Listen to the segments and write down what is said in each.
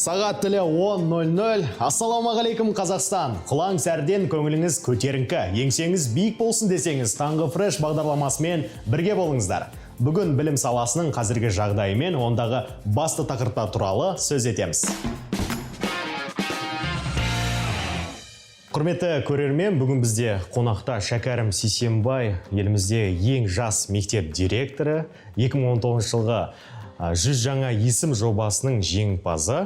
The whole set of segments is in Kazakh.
Сағат тілі 10:00. Ассалаумағалейкум Қазақстан. Құлаң сәрден көңіліңіз көтеріңкі, еңсеңіз биік болсын десеңіз, таңғы фреш бағдарламасымен бірге болыңыздар. Бүгін білім саласының қазіргі жағдайы мен ондағы басты тақырыптар туралы сөз етеміз. Құрметті көрермен, бүгін бізде қонақта Шәкәрім Сейсенбай, елімізде ең жас мектеп директоры, 2019 жылғы 100 жаңа есім жобасының жеңімпазы.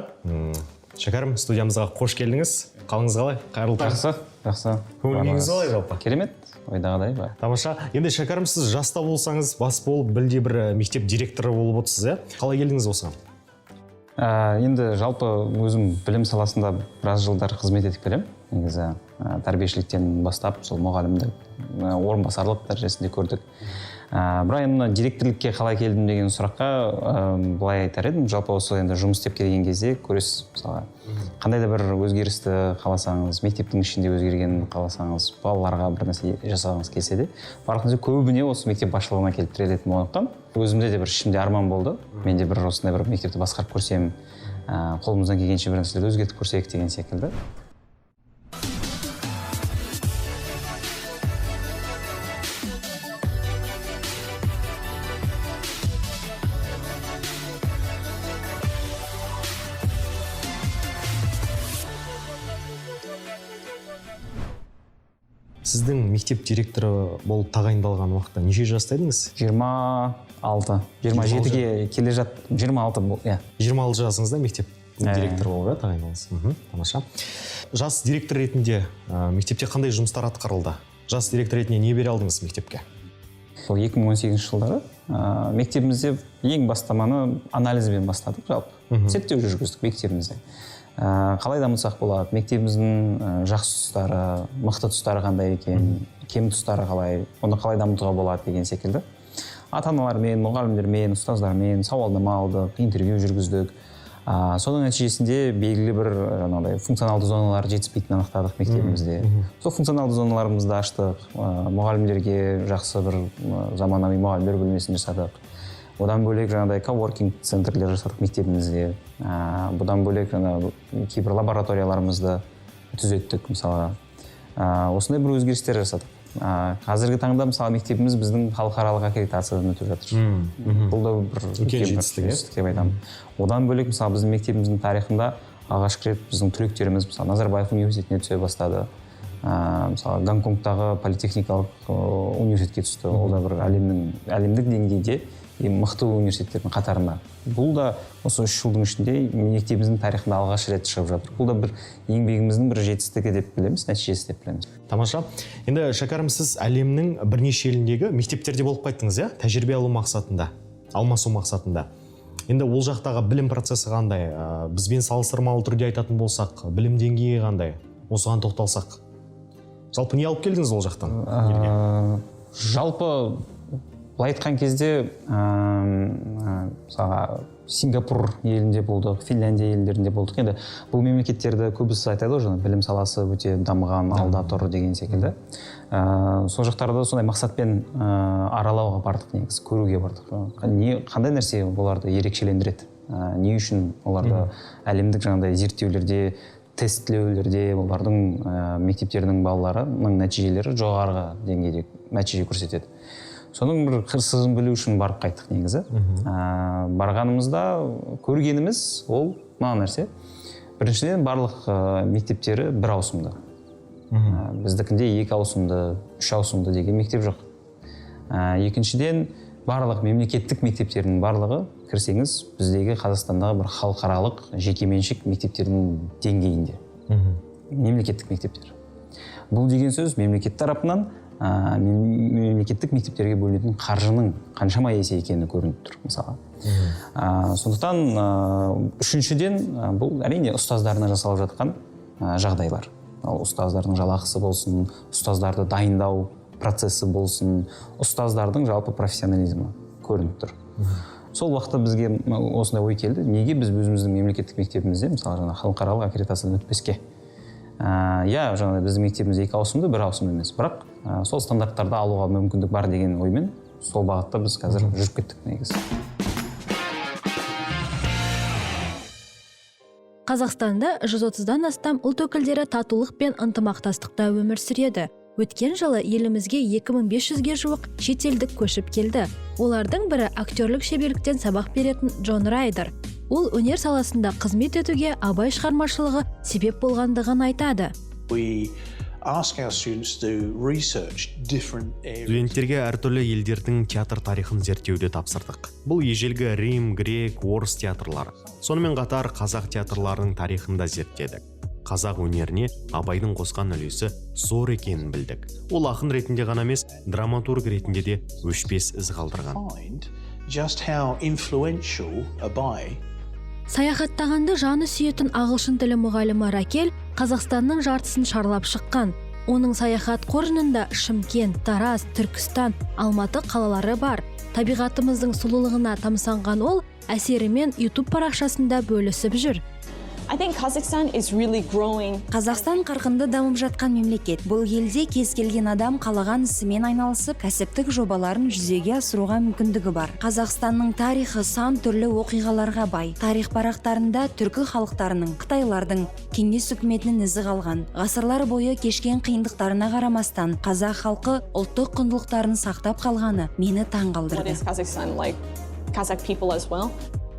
Шәкәрім, студиямызға қош келдіңіз. Қалыңыз қалай? Қайырлы таң. Жақсы. Көңіліңіз қалай жалпы? Керемет, ойдағыдай бар. Тамаша. Енді Шәкәрім, сіз жаста болсаңыз, бас болып, білде бір мектеп директоры болып отырсыз, қалай келдіңіз осыған? Енді жалпы өзім білім саласында біраз жылдар қызмет етіп келем. Негізі тәрбиешіліктен бастап, сол мұғалімді орынбасарлық дәрежесінде көрдік. Бірақ енді директорлікке қалай келдім деген сұраққа былай айтар едім. Жалпы осы енді жұмыс істеп келген кезде көресіз, мысалға қандай да бір өзгерісті қаласаңыз, мектептің ішінде өзгерген қаласаңыз, балаларға бір нәрсе жасағыңыз келсе де, барлық көбіне осы мектеп басшылығына келіп тірелетін болғандықтан өзімде де бір ішімде арман болды. Мен де бір осындай бір мектепті басқарып көрсем, қолымыздан келгенше бір нәрселерді өзгертіп көрсек деген секілді. Сіздің мектеп директоры болып тағайындалған уақытта неше жаста едіңіз? 26. 27-ге келе жат, 26 бол, 26 жасыңызда мектеп директоры болып тағайындалдыңыз. Тамаша. Жас директор ретінде мектепте қандай жұмыстар атқарылды? Жас директор ретінде не бере алдыңыз мектепке? Сол 2018 жылдары мектебімізде ең бастаманы анализбен бастадық жалпы. Зерттеу жүргіздік мектебімізде. Қалай дамытсақ болады, мектебіміздің жақсы тұстары, мықты тұстары қандай екен, кем тұстары қалай, оны қалай дамытуға болады деген секілді. Ата-аналармен, мұғалімдермен, ұстаздармен сауалнама алдық, интервью жүргіздік. Соның нәтижесінде белгілі бір функционалды зоналар жетіспейтінін анықтадық мектебімізде. Сол функционалды зоналарымызды аштық, мұғалімдерге жақсы бір заманауи мұғалімдер бөлмесін жасадық. Одан бөлек жаңағыдай коворкинг центрлер жасадық мектебімізде. Бұдан бөлек кейбір лабораторияларымызды түзеттік мысалы. Осындай бір өзгерістер жасадық. Қазіргі таңда мысалы мектебіміз біздің халықаралық аккредитациядан өтіп жатыр. Бұл да бір үлкен жетістік деп айтамын. Одан бөлек мысалы біздің мектебіміздің тарихында алғашқы рет біздің түлектеріміз мысалы Назарбаев университетіне түсе бастады. Мысалы Гонконгтағы политехникалық университетке түсті. Ол да бір әлемдік деңгейде мықты университеттердің қатарында. Бұл да осы 3 жылдың ішінде мектебіміздің тарихында алғаш рет шығып жатыр. Бұл да бір еңбегіміздің бір жетістігі деп білеміз, нәтижесі деп білеміз. Тамаша. Енді Шәкәрім, сіз әлемнің бірнеше еліндегі мектептерде болып қайттыңыз, тәжірибе алу мақсатында, алмасу мақсатында. Енді ол жақтағы білім процесі қандай? Бізбен салыстырмалы түрде айтатын болсақ, білім деңгейі қандай? Осыған тоқталсақ. Жалпы не алып келдіңіз ол жақтан? Жалпы былай айтқан кезде Сингапур елінде болдық, Финляндия елдерінде болдық. Енді бұл мемлекеттерді көбісі айтады ғой, білім саласы өте дамыған, алда тұр деген секілді. Сол жақтарда сондай мақсатпен аралауға бардық, негізі көруге бардық. Қандай нәрсе оларды ерекшелендіреді? Не үшін оларды әлемдік жаңағыдай зерттеулерде, тестілеулерде олардың мектептерінің балаларының нәтижелері жоғарғы деңгейде нәтиже көрсетеді. Соның бір қыр-сырын білу үшін барып қайттық негізі. Барғанымызда көргеніміз ол мына нәрсе. Біріншіден барлық мектептері бір ауысымды. Біздікінде 2 ауысымды, 3 ауысымды деген мектеп жоқ. Екіншіден барлық мемлекеттік мектептерінің барлығы кірсеңіз біздегі Қазақстандағы бір халықаралық жекеменшік мектептердің деңгейінде. Мемлекеттік мектептер. Бұл деген сөз мемлекет тарапынан мемлекеттік мектептерге бөлінетін қаржының қаншама есе екені көрініп тұр мысалы. Сондықтан үшіншіден бұл әрине ұстаздарына жасалып жатқан жағдайлар. Ұстаздардың жалақысы болсын, ұстаздарды дайындау процесі болсын, ұстаздардың жалпы профессионализмі көрініп тұр. Сол уақытта бізге осындай ой келді, неге біз өзіміздің мемлекеттік мектебімізде мысалы халықаралық аккредитациядан өтпеске? Жаңағыдай біздің мектебіміз 2 ауысымды, 1 ауысымды емес, бірақ сол стандарттарды алуға мүмкіндік бар деген оймен сол бағытта біз қазір жүріп кеттік негізі. Қазақстанда 130-дан астам ұлт өкілдері татулық пен ынтымақтастықта өмір сүреді. Өткен жылы елімізге 2500-ге жуық шетелдік көшіп келді. Олардың бірі актерлік шеберліктен сабақ беретін Джон Райдер. Ол өнер саласында қызмет етуге абай шығармашылығы себеп болғандығын айтады. Студенттерге әртүрлі елдердің театр тарихын зерттеуді тапсырдық. Бұл ежелгі Рим, грек, орыс театрлары. Сонымен қатар қазақ театрларының тарихын да зерттедік. Қазақ өнеріне абайдың қосқан үлесі зор екенін білдік. Ол ақын ретінде ғана емес, драматург ретінде де өшпес із қалдырған. Саяхаттағанды жаны сүйетін ағылшын тілі мұғалімі Ракель Қазақстанның жартысын шарлап шыққан. Оның саяхат қоржынында Шымкент, Тараз, Түркістан, Алматы қалалары бар. Табиғатымыздың сұлулығына тамсанған ол әсерімен YouTube парақшасында бөлісіп жүр. Қазақстан қарқынды дамып жатқан мемлекет. Бұл елде кез келген адам қалаған ісімен айналысып, кәсіптік жобаларын жүзеге асыруға мүмкіндігі бар. Қазақстанның тарихы сан түрлі оқиғаларға бай. Тарих парақтарында түркі халықтарының, қытайлардың, кеңес үкіметінің ізі қалған. Ғасырлар бойы кешкен қиындықтарына қарамастан, қазақ халқы ұлттық құндылықтарын сақтап қалғаны мені таңғалдырды.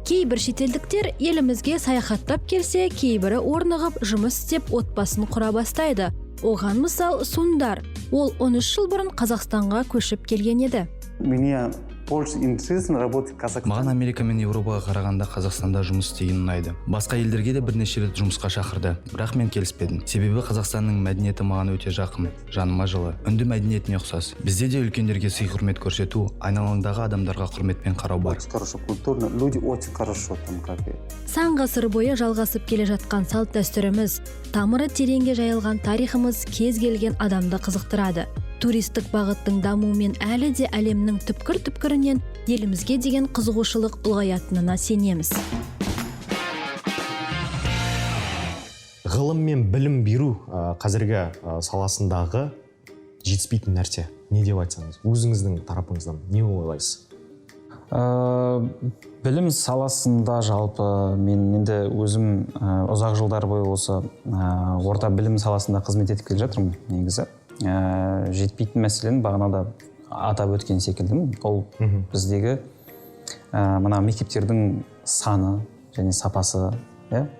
Кейбір шетелдіктер елімізге саяхаттап келсе, кейбірі орнығып жұмыс істеп отбасын құра бастайды. Оған мысал Сундар. Ол 13 жыл бұрын Қазақстанға көшіп келген еді. Маған Америка мен Еуропаға қарағанда Қазақстанда жұмыс істеген ұнайды. Басқа елдерге де бірнеше рет жұмысқа шақырды, бірақ мен келіспедім. Себебі Қазақстанның мәдениеті маған өте жақын, жаныма жылы, үнді мәдениетіне ұқсас. Бізде де үлкендерге сый құрмет көрсету, айналаңдағы адамдарға құрметпен қарау бар. Сан ғасыр бойы жалғасып келе жатқан салт дәстүріміз, тамыры тереңге жайылған тарихымыз кез келген адамды қызықтырады. Туристік бағыттың дамуымен әлі де әлемнің түпкір-түпкірінен елімізге деген қызығушылық ұлғаятынына сенеміз. Ғылым мен білім беру қазіргі саласындағы жетіспейтін нәрсе. Не деп айтсаңыз, өзіңіздің тарапыңыздан не ойлайсыз? Білім саласында жалпы мен енді өзім ұзақ жылдар бойы осы орта білім саласында қызмет етіп келе жатырмын негізі. Жетпейтін мәселені бағанада атап өткен секілдімін. Ол біздегі мына мектептердің саны және сапасы,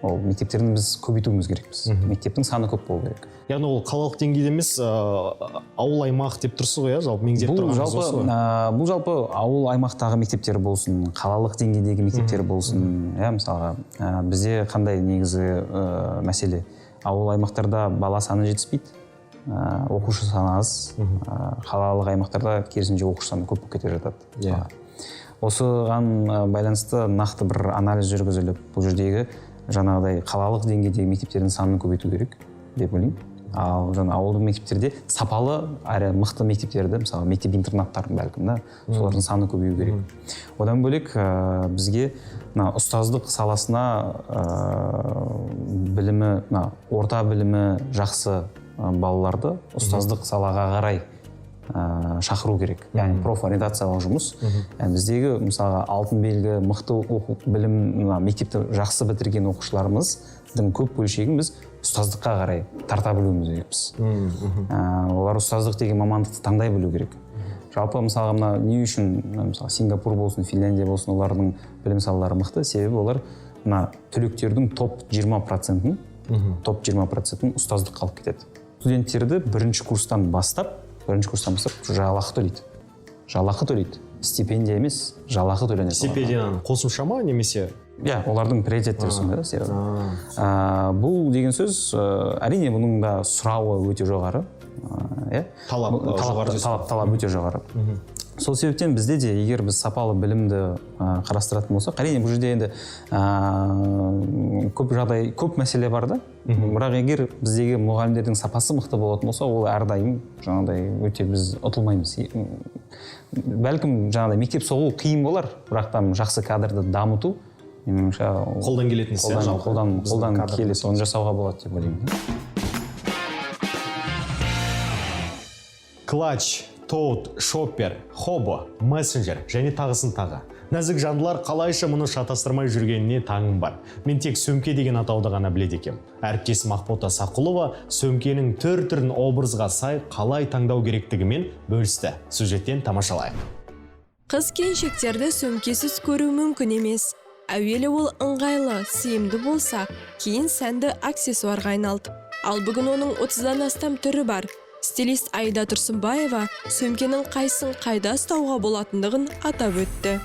ол мектептердің біз көбейтуіміз керекпіз. Мектептің саны көп болу керек. Яғни ол қалалық деңгейде емес, ауыл аймақ деп тұрсыз ғой, жалпы меңзеп тұрғаныңыз осы ғой? Бұл жалпы ауыл аймақтағы мектептер болсын, қалалық деңгейдегі мектептер болсын. Мысалға, бізде қандай негізі мәселе? Ауыл аймақтарда бала саны жетіспейді. Оқушы саны аз, қалалық аймақтарда керісінше оқушы саны көп болып кете жатады. Осыған байланысты нақты бір анализ жүргізіліп, бұл жердегі жаңағыдай қалалық деңгейдегі мектептердің санын көбейту керек деп ойлаймын. Ал ауылдық мектептерде сапалы әрі мықты мектептерді, мысалы мектеп интернаттардың бәлкім, солардың саны көбею керек. Одан бөлек бізге ұстаздық саласына білімі, орта білімі жақсы балаларды ұстаздық салаға қарай шақыру керек. Яғни профориентациялық жұмыс. Біздегі мысалға алтын белгі, мықты білім, мектепті жақсы бітірген оқушыларымыздың көп бөлшегін біз ұстаздыққа қарай тарта білуіміз керекпіз. Олар ұстаздық деген мамандықты таңдай білу керек. Жалпы мысалға не үшін Сингапур болсын, Финляндия болсын, олардың білім салалары мықты, себебі олар түлектердің топ 20%-ін ұстаздыққа алып кетеді. Студенттерді бірінші курстан бастап жалақы төлейді. Стипендия емес, жалақы төленеді. Стипендияның қосымша ма немесе? Олардың приоритеттері сондай да. Бұл деген сөз, әрине бұның да сұрауы өте жоғары. Талап өте жоғары. Сол себептен бізде де, егер біз сапалы білімді қарастыратын болсақ, әрине бұл жерде енді көп мәселе бар да. Бірақ егер біздегі мұғалімдердің сапасы мықты болатын болса, ол әрдайым жаңағыдай өте біз ұтылмаймыз. Бәлкім жаңағыдай мектеп соғу қиын болар, бірақ та жақсы кадрды дамыту қолдан келетін іс. Қолдан келесі, оны жасауға болады деп ойлаймын. Клатч, Toad, Shopper, Hobo, Messenger және тағысын тағы. Нәзік жандылар қалайша мұны шатастырмай жүргеніне таңым бар. Мен тек сөмке деген атауды ғана біледі екем. Әріптесім Ақбота Сақұлова сөмкенің түр-түрін образға сай қалай таңдау керектігімен бөлісті. Сюжеттен тамашалайық. Қыз-келіншектерді сөмкесіз көру мүмкін емес. Әуелі ол ыңғайлы, сыйымды болса, кейін сәнді аксессуарға айналды. Ал бүгін оның 30-дан астам түрі бар. Стилист Аида Тұрсынбаева сөмкенің қайсын қайда ұстауға болатындығын атап өтті.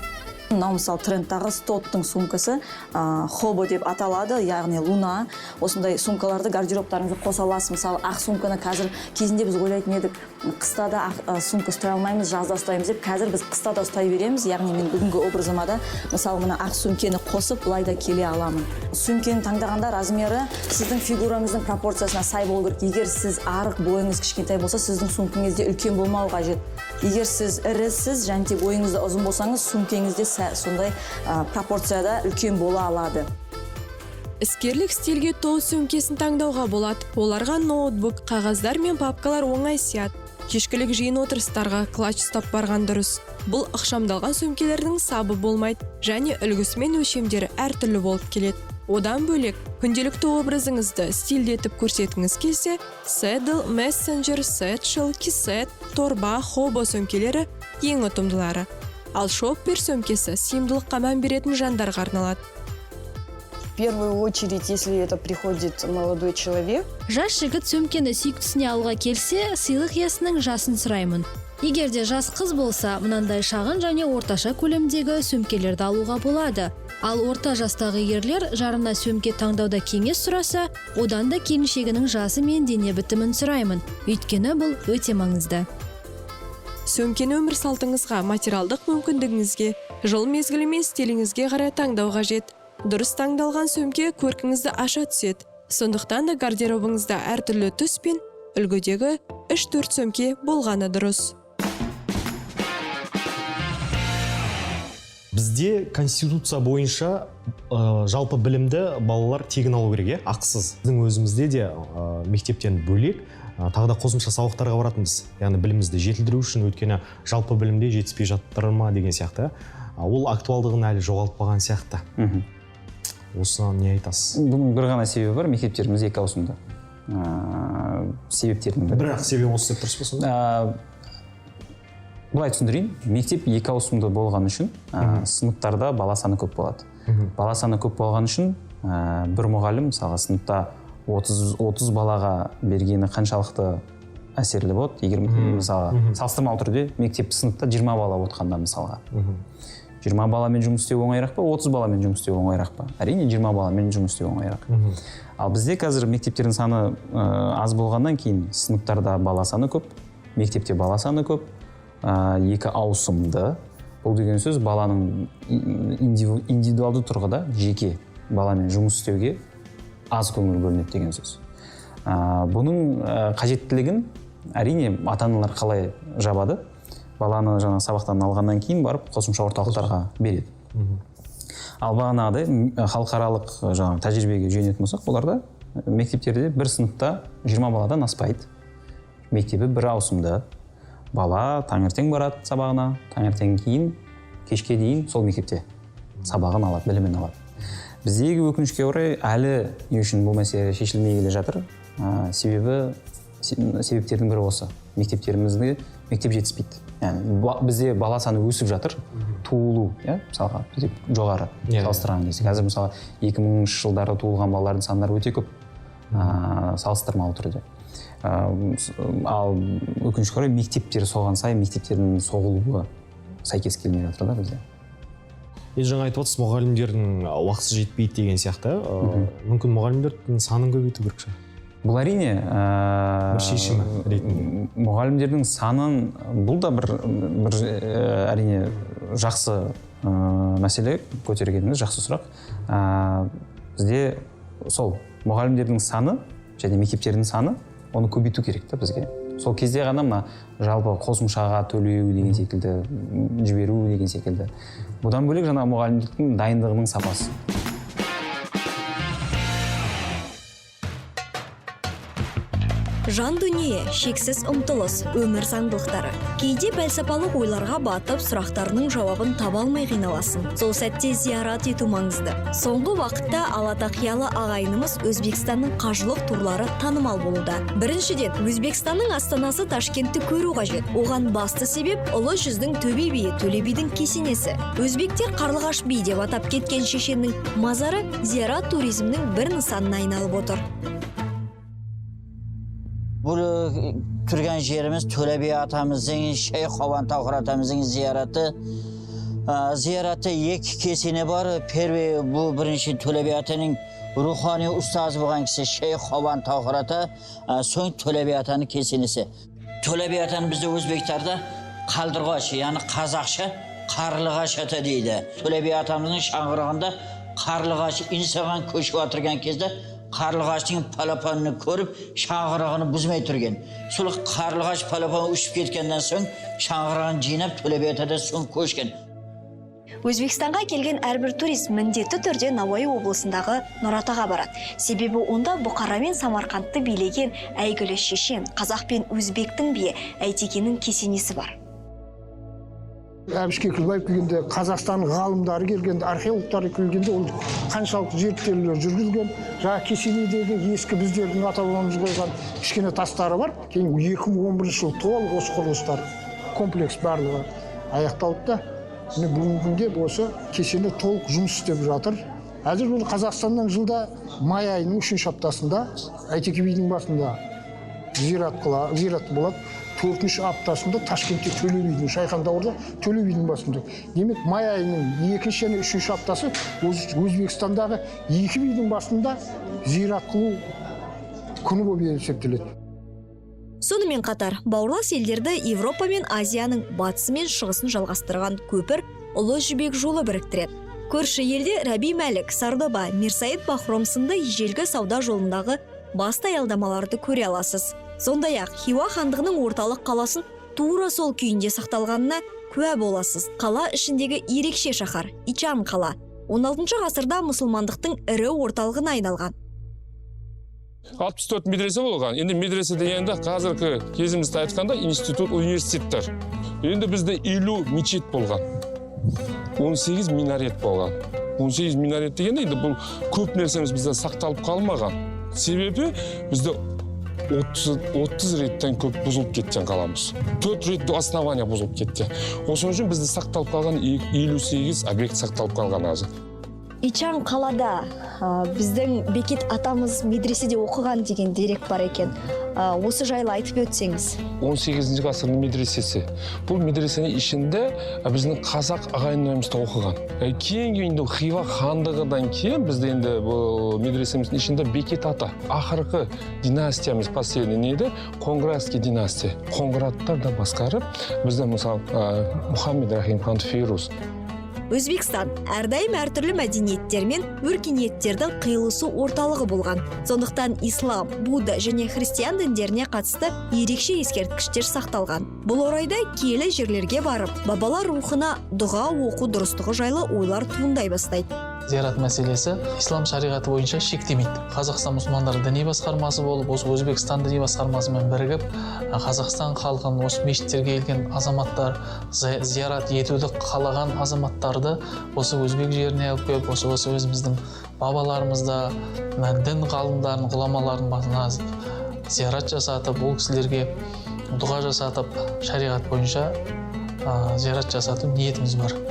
Мынау мысалы трендтағы стоттың сумкасы хобо деп аталады, яғни луна. Осындай сумкаларды гардеробтарыңызға қоса аласыз. Мысалы ақ сумканы қазір кезінде біз ойлайтын едік, қыста да ақ сумка ұстай алмаймыз, жазда ұстаймыз деп. Қазір біз қыста да ұстай береміз. Яғни мен бүгінгі образыма да мысалы мына ақ сумкені қосып былай да келе аламын. Сумкені таңдағанда размері сіздің фигураңыздың пропорциясына сай болу керек. Егер сіз арық, бойыңыз кішкентай болса, сіздің сумкеңізде үлкен болмау қажет. Егер сіз ірісіз және де бойыңызда ұзын болсаңыз, сумкеңізде сондай пропорцияда үлкен бола алады. Іскерлік стильге толы сөмкесін таңдауға болады. Оларға ноутбук, қағаздар мен папкалар оңай сияды. Кешкілік жиын отырыстарға клатч ұстап барған дұрыс. Бұл ықшамдалған сөмкелердің сабы болмайды және үлгісі мен өлшемдері әртүрлі болып келеді. Одан бөлек, күнделікті образыңызды стильдетіп көрсеткіңіз келсе, Saddle, Messenger, Satchel, Kissette, торба, хобо сөмкелері ең ұтымдылары. Ал шоппер сөмкесі сыйымдылыққа мән беретін жандарға арналады. В первую очередь, если это приходит молодой человек. Жас жігіт сөмкені сүйіктісіне алуға келсе, сыйлық иесінің жасын сұраймын. Егер де жас қыз болса, мынандай шағын және орташа көлемдегі сөмкелерді алуға болады. Ал орта жастағы ерлер жарына сөмке таңдауда кеңес сұраса, одан да келіншегінің жасы мен дене бітімін сұраймын. Өйткені бұл өте маңызды. Сөмкені өмір салтыңызға, материалдық мүмкіндігіңізге, жыл мезгілі мен стиліңізге қарай таңдау қажет. Дұрыс таңдалған сөмке көркіңізді аша түседі. Сондықтан да гардеробыңызда әртүрлі түс пен үлгідегі 3-4 сөмке болғаны дұрыс. Бізде конституция бойынша жалпы білімді балалар тегін алу керек, ақысыз. Біздің өзімізде де мектептен бөлек тағы да қосымша сабақтарға баратынбыз. Яғни білімімізді жетілдіру үшін, өйткені жалпы білімде жетіспей жатыр ма деген сияқты. Ол актуалдығын әлі жоғалтпаған сияқты. Осыған не айтасыз? Бұның бір ғана себебі бар, мектептеріміз 2 ауысымда. Себептерінің бірі. Бірақ себебі осы деп тұрсыз ба сонда? Бұлай түсіндірейін, мектеп 2 ауысымда болған үшін сыныптарда бала саны көп болады. Бала саны көп болған үшін бір мұғалім мысалға сыныпта 30 балаға бергені қаншалықты әсерлі болады. Егер мысалға салыстырмалы түрде мектеп сыныпта 20 бала отқанда мысалға. 20 баламен жұмыс істеу оңайырақ па, 30 баламен жұмыс істеу оңайырақ па? Әрине 20 баламен жұмыс істеу оңайырақ. Ал бізде қазір мектептердің саны аз болғаннан кейін сыныптарда бала саны көп, мектепте бала саны көп, 2 ауысымды. Бұл деген сөз баланың индивидуалды тұрғыда жеке баламен жұмыс істеуге аз көңіл бөлінеді деген сөз. Бұның қажеттілігін әрине ата-аналар қалай жабады? Баланы жаңа сабақтан алғаннан кейін барып қосымша орталықтарға береді. Ал бағанағыдай халықаралық жаңа тәжірибеге жүйенетін болсақ, оларда мектептерде бір сыныпта 20 баладан аспайды. Мектебі бір ауысымда. Бала таңертең барады сабағына, таңертең кейін кешке дейін сол мектепте сабағын алады, білімін алады. Біздегі өкінішке орай әлі не үшін бұл мәселе шешілмей келе жатыр. Себептердің бірі осы. Мектептерімізде мектеп жетіспейді. Яғни бізде бала саны өсіп жатыр, туылу, мысалға, жоғары салыстырған кезде. Қазір мысалға 2000 жылдары туылған балалардың сандары өте көп, салыстырмалы түрде. Ал өкінішке орай мектептер соған сай, мектептердің соғылуы сәйкес келмей жатыр да бізде. Жаңа айтып отырсыз, мұғалімдердің уақыты жетпейді деген сияқты. Мүмкін мұғалімдердің санын көбейту керек шығар. Бұл әрине бір шешімі ретінде. Мұғалімдердің санын, бұл да бір әрине жақсы мәселе көтергеніңіз, жақсы сұрақ. Бізде сол мұғалімдердің саны және мектептердің саны, оны көбейту керек та бізге. Сол кезде ғана мына жалпы қосымшаға төлеу деген секілді, жіберу деген секілді. Бұдан бөлек жаңа мұғалімдіктің дайындығының сапасы. Жан дүние, шексіз ұмтылыс, өмір заңдылықтары. Кейде пәлсапалық ойларға батып, сұрақтарының жауабын таба алмай қиналасың. Сол сәтте зиярат ету маңызды. Соңғы вақытта Алатақиялы ағайынымыз Өзбекстанның қажылық турлары танымал болуда. Біріншіден, Өзбекстанның астанасы Ташкентті көру қажет. Оған басты себеп ұлы жүздің Төбе биі Төле бидің кесенесі. Өзбектер Қарлығаш би деп атап кеткен шешеннің мазары зиярат туризмнің бір нысанына айналып отыр. Бұл кірген жеріміз Төле би атамыздың, Шейх Қобан Тауқыр атамыздың зияраты. Зияраты екі кесене бар. Первый бұл бірінші Төле би атаның рухани ұстазы болған кісі Шейх Қобан Тауқыр ата, соң Төле би атаның кесенесі. Төле би атаны бізде өзбектерді қалдырғаш, яғни қазақша қарлығаш ата дейді. Төле би атамыздың шаңғырағында қарлығаш инсаған көшіп отырған кезде қарлығаштың палапанын көріп, шаңғырағын бұзмай тұрген. Сол қарлығаш палапан ұшып кеткеннен соң, шаңғырағын жинап, Төле би атада соң көшкен. Өзбекстанға келген әрбір турист міндетті түрде Науаи облысындағы Нұратаға барады. Себебі онда Бұқара мен Самарқандты билеген әйгілі шешен, қазақ пен өзбектің биі Әйтекенің кесенесі бар. Әбіш Кекілбаев келгенде, Қазақстан ғалымдары келгенде, археологтары келгенде, ол қаншалықты зерттеулер жүргізген. Жаңа кесенедегі ескі біздердің ата-бабамыз қойған кішкене тастары бар. Кейін 2011 жыл толық осы құрылыстар, комплекс барлығы аяқталды да. Бүгінгі күнде осы кесене толық жұмыс істеп жатыр. Әзір бұл Қазақстаннан жылда май айының 3-ші аптасында Әйтеке бидің басында зират болады. 4-ші аптасында Ташкентте Төле бидің, Шайхандаурда Төле бидің басында. Демек, май айының 2-ші және 3-ші аптасы Өзбекстандағы 2 бидің басында зират қылу күні болып есептеледі. Сонымен қатар, бауырлас елдерді Европа мен Азияның батысы мен шығысын жалғастырған көпір Ұлы Жібек жолы біріктіреді. Көрші елде Раби Мәлік, Сардоба, Мирсаид Бахром сынды ежелгі сауда жолындағы басты аялдамаларды көре аласыз. Сондай-ақ Хиуа хандығының орталық қаласын тура сол күйінде сақталғанына куә боласыз. Қала ішіндегі ерекше шаһар, Ичан қала, 16 ғасырда мұсылмандықтың ірі орталығына айналған. 64 медресе болған. Енді медресе дегенде қазіргі кезімізді айтқанда институт, университеттер. Енді бізде 50 мечет болған. 18 минарет болған. 18 минарет дегенде енді бұл көп нәрсеміз бізде сақталып қалмаған. Себебі бізде 30 реттен көп бұзылып кеткен қаламыз. 4 рет основания бұзылып кетті. Осы үшін бізде сақталып қалған 58 объект сақталып қалған азы. Ичан қалада біздің Бекет атамыз медреседе оқыған деген дерек бар екен. Осы жайлы айтып өтсеңіз. 18 ғасырдың медресесі. Бұл медресенің ішінде біздің қазақ ағайындарымызда оқыған. Кейін Хиуа хандығыдан кейін бізде енді бұл медресеміздің ішінде Бекет ата. Ақырғы династиямыз последний нейді? Қоңыратский династия. Қоңыраттар да басқарып, бізде мысалы Мұхаммед Рахим хан Фейруз. Өзбекстан әрдайым әртүрлі мәдениеттер мен өркениеттердің қиылысу орталығы болған. Сондықтан ислам, Будда және христиан діндеріне қатысты ерекше ескерткіштер сақталған. Бұл орайда киелі жерлерге барып, бабалар рухына дұға оқу дұрыстығы жайлы ойлар туындай бастайды. Зиярат мәселесі ислам шариғаты бойынша шектемейді. Қазақстан мұсылмандары діни басқармасы болып, осы Өзбекстан діни басқармасымен бірігіп, Қазақстан халқын осы мешіттерге келген азаматтар зиярат етуді қалаған азаматтарды осы өзбек жеріне алып келіп, осы өзіміздің бабаларымызда дін ғалымдарын, ғұламалардың басына зиярат жасатып, ол кісілерге дұға жасатып, шариғат бойынша зиярат жасату ниетіміз бар.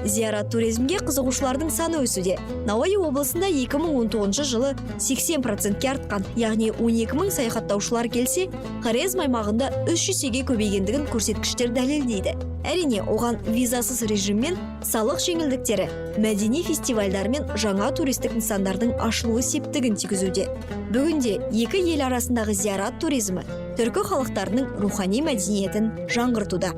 Зиярат туризмге қызығушылардың саны өсуде. Науаи облысында 2019 жылы 80%-ке артқан, яғни 12 мың саяхаттаушылар келсе, Хорезм аймағында 300 есе көбейгендігін көрсеткіштер дәлелдейді. Әрине, оған визасыз режим мен салық жеңілдіктері, мәдени фестивальдар мен жаңа туристік нысандардың ашылуы септігін тигізуде. Бүгінде екі ел арасындағы зиярат туризмі түркі халықтарының рухани мәдениетін жаңғыртуда.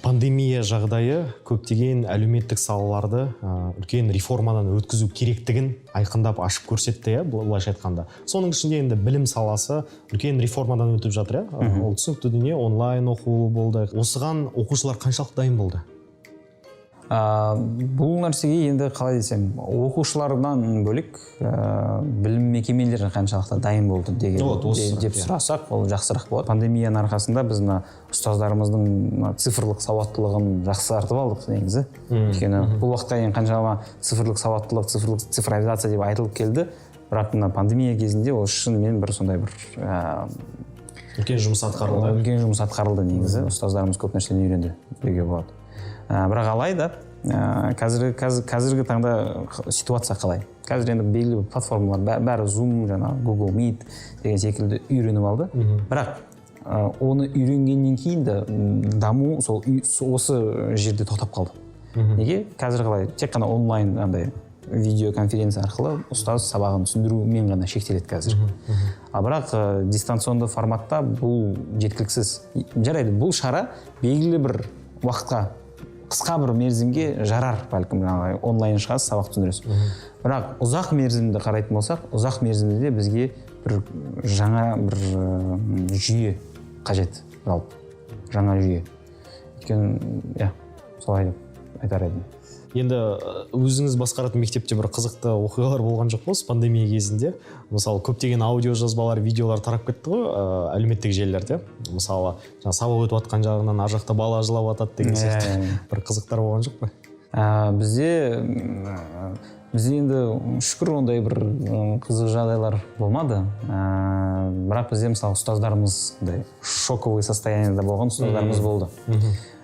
Пандемия жағдайы көптеген әлеуметтік салаларды үлкен реформадан өткізу керектігін айқындап ашып көрсетті, былайша айтқанда. Соның ішінде енді білім саласы үлкен реформадан өтіп жатыр, ол түсінікті дүние, онлайн оқу болды. Осыған оқушылар қаншалықты дайын болды? Бұл нәрсеге енді қалай десем, оқушылардан бөлек білім мекемелері қаншалықты дайын болды деп сұрасақ, ол жақсырақ болады. Пандемияның арқасында біз ұстаздарымыздың цифрлық сауаттылығын жақсартып алдық негізі. Өйткені бұл уақытқа дейін қаншама цифрлық сауаттылық, цифровизация деп айтылып келді, бірақ пандемия кезінде ол шынымен бір сондай бір үлкен жұмыс атқарылды. Үлкен жұмыс атқарылды негізі. Ұстаздарымыз көп нәрседен үйренді деуге болады. Бірақ алайда қазіргі таңда ситуация қалай? Қазір енді белгілі платформалар бәрі Zoom, Google Meet деген секілді үйреніп алды. Бірақ оны үйренгеннен кейін де даму осы жерде тоқтап қалды. Неге? Қазір қалай? Тек қана онлайн видеоконференция арқылы ұстаз сабағын түсіндірумен ғана шектеледі қазір. Бірақ дистанционды форматта бұл жеткіліксіз. Жарайды, бұл шара белгілі бір уақытқа, қысқа бір мерзімге жарар, бәлкім онлайн шығасыз, сабақ түсіндіресіз. Бірақ ұзақ мерзімді қарайтын болсақ, ұзақ мерзімде бізге бір жаңа бір жүйе қажет, жалпы. Жаңа жүйе. Өйткені, солай деп айтар едім. Енді өзіңіз басқаратын мектепте бір қызықты оқиғалар болған жоқ болсы пандемия кезінде? Мысалы, көптеген аудио жазбалар, видеолар тарап кетті ғой әлеуметтік желілерде. Мысалы, сабақ өтіп жатқан жағынан ар жақта бала жылап жатады деген сияқты бір қызықтар болған жоқ па? Бізде енді шүкір ондай бір қызық жағдайлар болмады. Бірақ бізде мысалы ұстаздарымыз шоковый состояниеда болған ұстаздарымыз болды.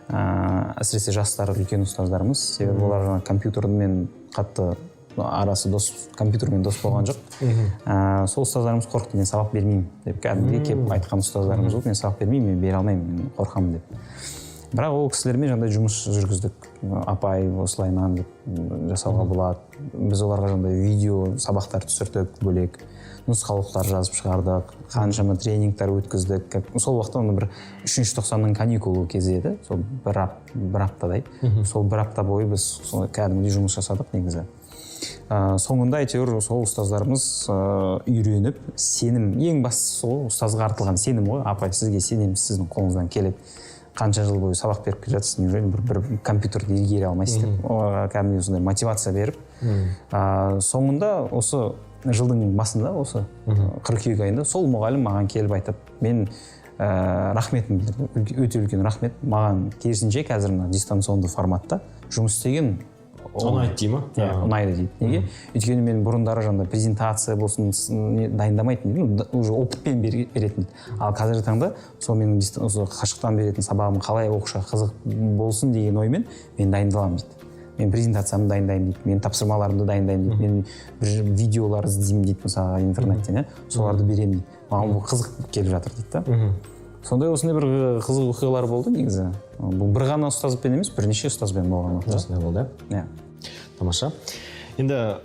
Әсіресе жастар үлкен ұстаздарымыз, себебі олар компьютермен қатты арасы компьютермен дос болған жоқ. Сол ұстаздарымыз қорықты, мен сабақ бермеймін деп кәдімгі келіп айтқан ұстаздарымыз болды, мен сабақ бермеймін, мен бере алмаймын, мен қорқамын деп. Бірақ ол кісілермен жаңағыдай жұмыс жүргіздік. Апай осылай маған деп жасауға болады. Біз оларға жаңағыдай видео сабақтар түсірдік бөлек, нұсқаулықтар жазып шығардық, қаншама тренингтер өткіздік. Сол уақытта бір 3-ші тоқсанның каникулы кезі еді, сол бір аптадай. Сол бір апта бойы біз кәдімгідей жұмыс жасадық негізі. Соңында әйтеуір сол ұстаздарымыз үйреніп, сенім, ең бастысы сол ұстазға артылған сенім ғой. Апай, сізге сенеміз, сіздің қолыңыздан келеді. Қанша жыл бойы сабақ беріп келе жатсыз, неужели бір компьютерді игере алмайсыз деп, кәдімгідей осындай мотивация беріп. Соңында осы жылдың басында, осы қыркүйек айында сол мұғалім маған келіп айтып, мен рахметім білдірді, өте үлкен рахмет. Маған керісінше қазір дистанционды форматта жұмыс істеген ұнайды дей ма? Ұнайды дейді. Неге? Өйткені мен бұрындары жаңағыдай презентация болсын дайындамайтын, уже опытпен беретін. Ал қазіргі таңда сол менің қашықтан беретін сабағым қалай оқушыға қызық болсын деген оймен мен дайындаламын дейді. Мен презентациямды дайындаймын дейді, мен тапсырмаларымды дайындаймын дейді, мен бір видеолар іздеймін дейді, мысалы интернеттен, соларды беремін дейді. Маған бұл қызық келіп жатыр дейді да. Сондай осындай бір қызық оқиғалар болды негізі. Бұл бір ғана ұстазбен емес, бірнеше ұстазбен болған оқиға. Осындай болды, тамаша. Енді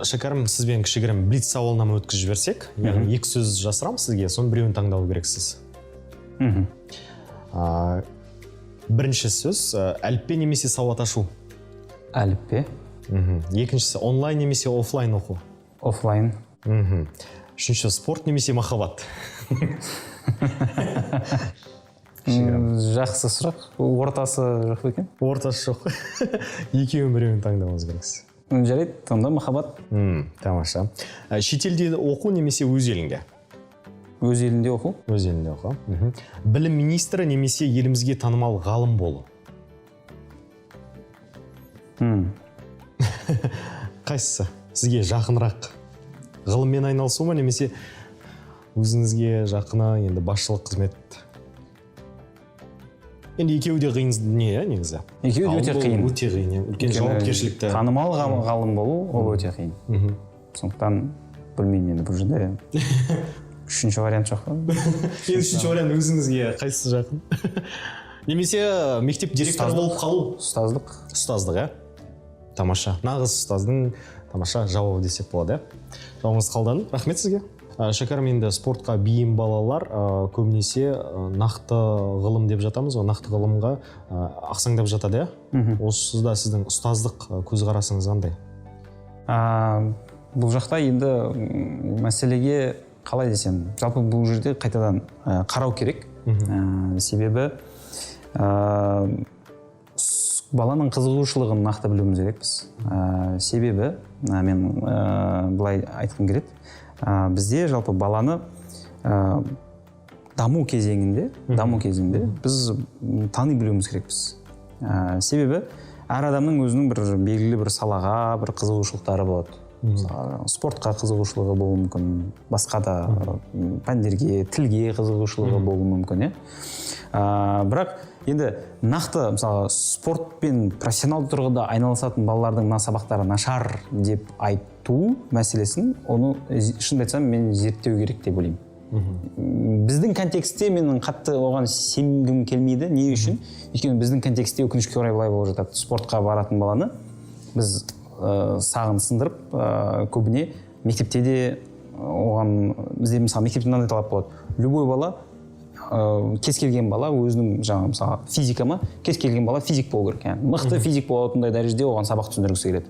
Шәкәрім, сізбен кішігірім блиц сауалнама өткізіп жіберсек, екі сөз жасырамын сізге, соның біреуін таңдау керексіз. Бірінші сөз әліппе немесе сауат ашу? Әліппе. Екіншісі онлайн немесе офлайн оқу? Офлайн. Үшінші спорт немесе махаббат? Жақсы сұрақ. Ортасы жоқ па екен? Ортасы жоқ. Екеуін біреуін таңдауыңыз керексіз. Жарайды, сонда махаббат. Тамаша. Шетелде оқу немесе өз еліңде? Өз елінде оқу. Өз елінде оқу. Білім министрі немесе елімізге танымал ғалым болу? Қайсысы? Сізге жақынырақ? Ғылыммен айналысу ма немесе өзіңізге жақыны енді басшылық қызмет? Енді екеуі де қиын дүние, негізі. Екеуі де өте қиын. Өте қиын, үлкен жауапкершілікті. Танымал ғалым болу, ол өте қиын. Сондықтан білмеймін енді бұл жерде. Үшінші вариант жоқ. Енді үшінші вариант өзіңізге қайсысы жақын? Немесе мектеп директоры болып қалу? Ұстаздық. Ұстаздық, тамаша. Нағыз ұстаздың тамаша жауабы десек болады. Жауабыңыз қалданы. Рахмет сізге. Шәкәрім, енді спортқа бейім балалар көбінесе нақты ғылым деп жатамыз, нақты ғылымға ақсаңдап жатады. Осы да сіздің ұстаздық көзқарасыңыз қандай? Бұл жақта енді мәселеге қалай десем, жалпы бұл жерде қайтадан қарау керек. Себебі баланың қызығушылығын нақты білуіміз керекпіз. Себебі мен былай айтқым келеді. Бізде жалпы баланы даму кезеңінде біз тани білуіміз керекпіз. Себебі әр адамның өзінің бір белгілі бір салаға бір қызығушылықтары болады. Спортқа қызығушылығы болуы мүмкін, басқа да пәндерге, тілге қызығушылығы болуы мүмкін. Бірақ енді нақты мысалы спортпен профессионалды тұрғыда айналысатын балалардың мына сабақтары нашар деп айту мәселесін, оны шынымды айтсам мен зерттеу керек деп ойлаймын. Біздің контекстте менің қатты оған сенгім келмейді. Не үшін? Өйткені біздің контекстте өкінішке орай былай болып жатады. Спортқа баратын баланы біз сағын сындырып, көбіне мектепте де оған бізде мысалы мектепте мынандай талап болады. Любой бала, кез келген бала өзінің жаңағы мысалы физикама, кез келген бала физик болу керек. Мықты физик болатындай дәрежеде оған сабақ түсіндіргісі келеді.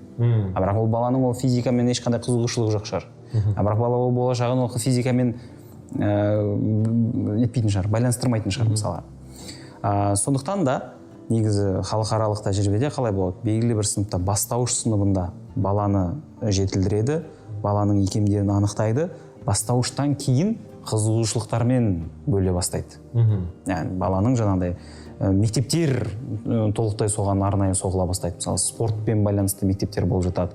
Бірақ ол баланың ол физикамен ешқандай қызығушылығы жоқ шығар. Бірақ бала ол болашағын ол физикамен етпейтін шығар, байланыстырмайтын шығар мысалы. Сондықтан да негізі халықаралық тәжірибеде қалай болады? Белгілі бір сыныпта бастауыш сыныбында баланы жетілдіреді, баланың икемдерін анықтайды, бастауыштан кейін қызығушылықтармен бөле бастайды. Яғни баланың жаңағыдай мектептер толықтай соған арнайы соғыла бастайды. Мысалы спортпен байланысты мектептер болып жатады.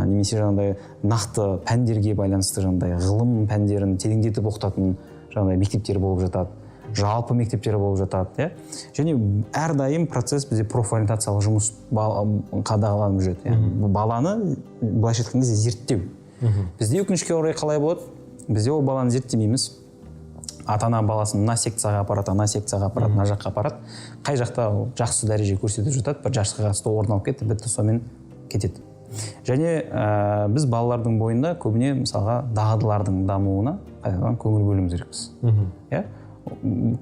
Немесе жаңағыдай нақты пәндерге байланысты жаңағыдай ғылым пәндерін тереңдетіп оқытатын жаңағыдай мектептер болып жатады. Жалпы мектептер болып жатады. Және әрдайым процесс бізде профориентациялық жұмыс қадағаланып жүреді. Баланы былайша айтқан кезде зерттеу. Бізде өкінішке орай қалай болады? Бізде ол баланы зерттемейміз. Ата-ана баласын мына секцияға апарады, мына жаққа апарады. Қай жақта жақсы дәреже көрсетіп жатады, бір жарысқа қатысты орын алып кетті, бітті, сонымен кетеді. Және біз балалардың бойында көбіне мысалға дағдылардың дамуына көңіл бөлуіміз керекпіз.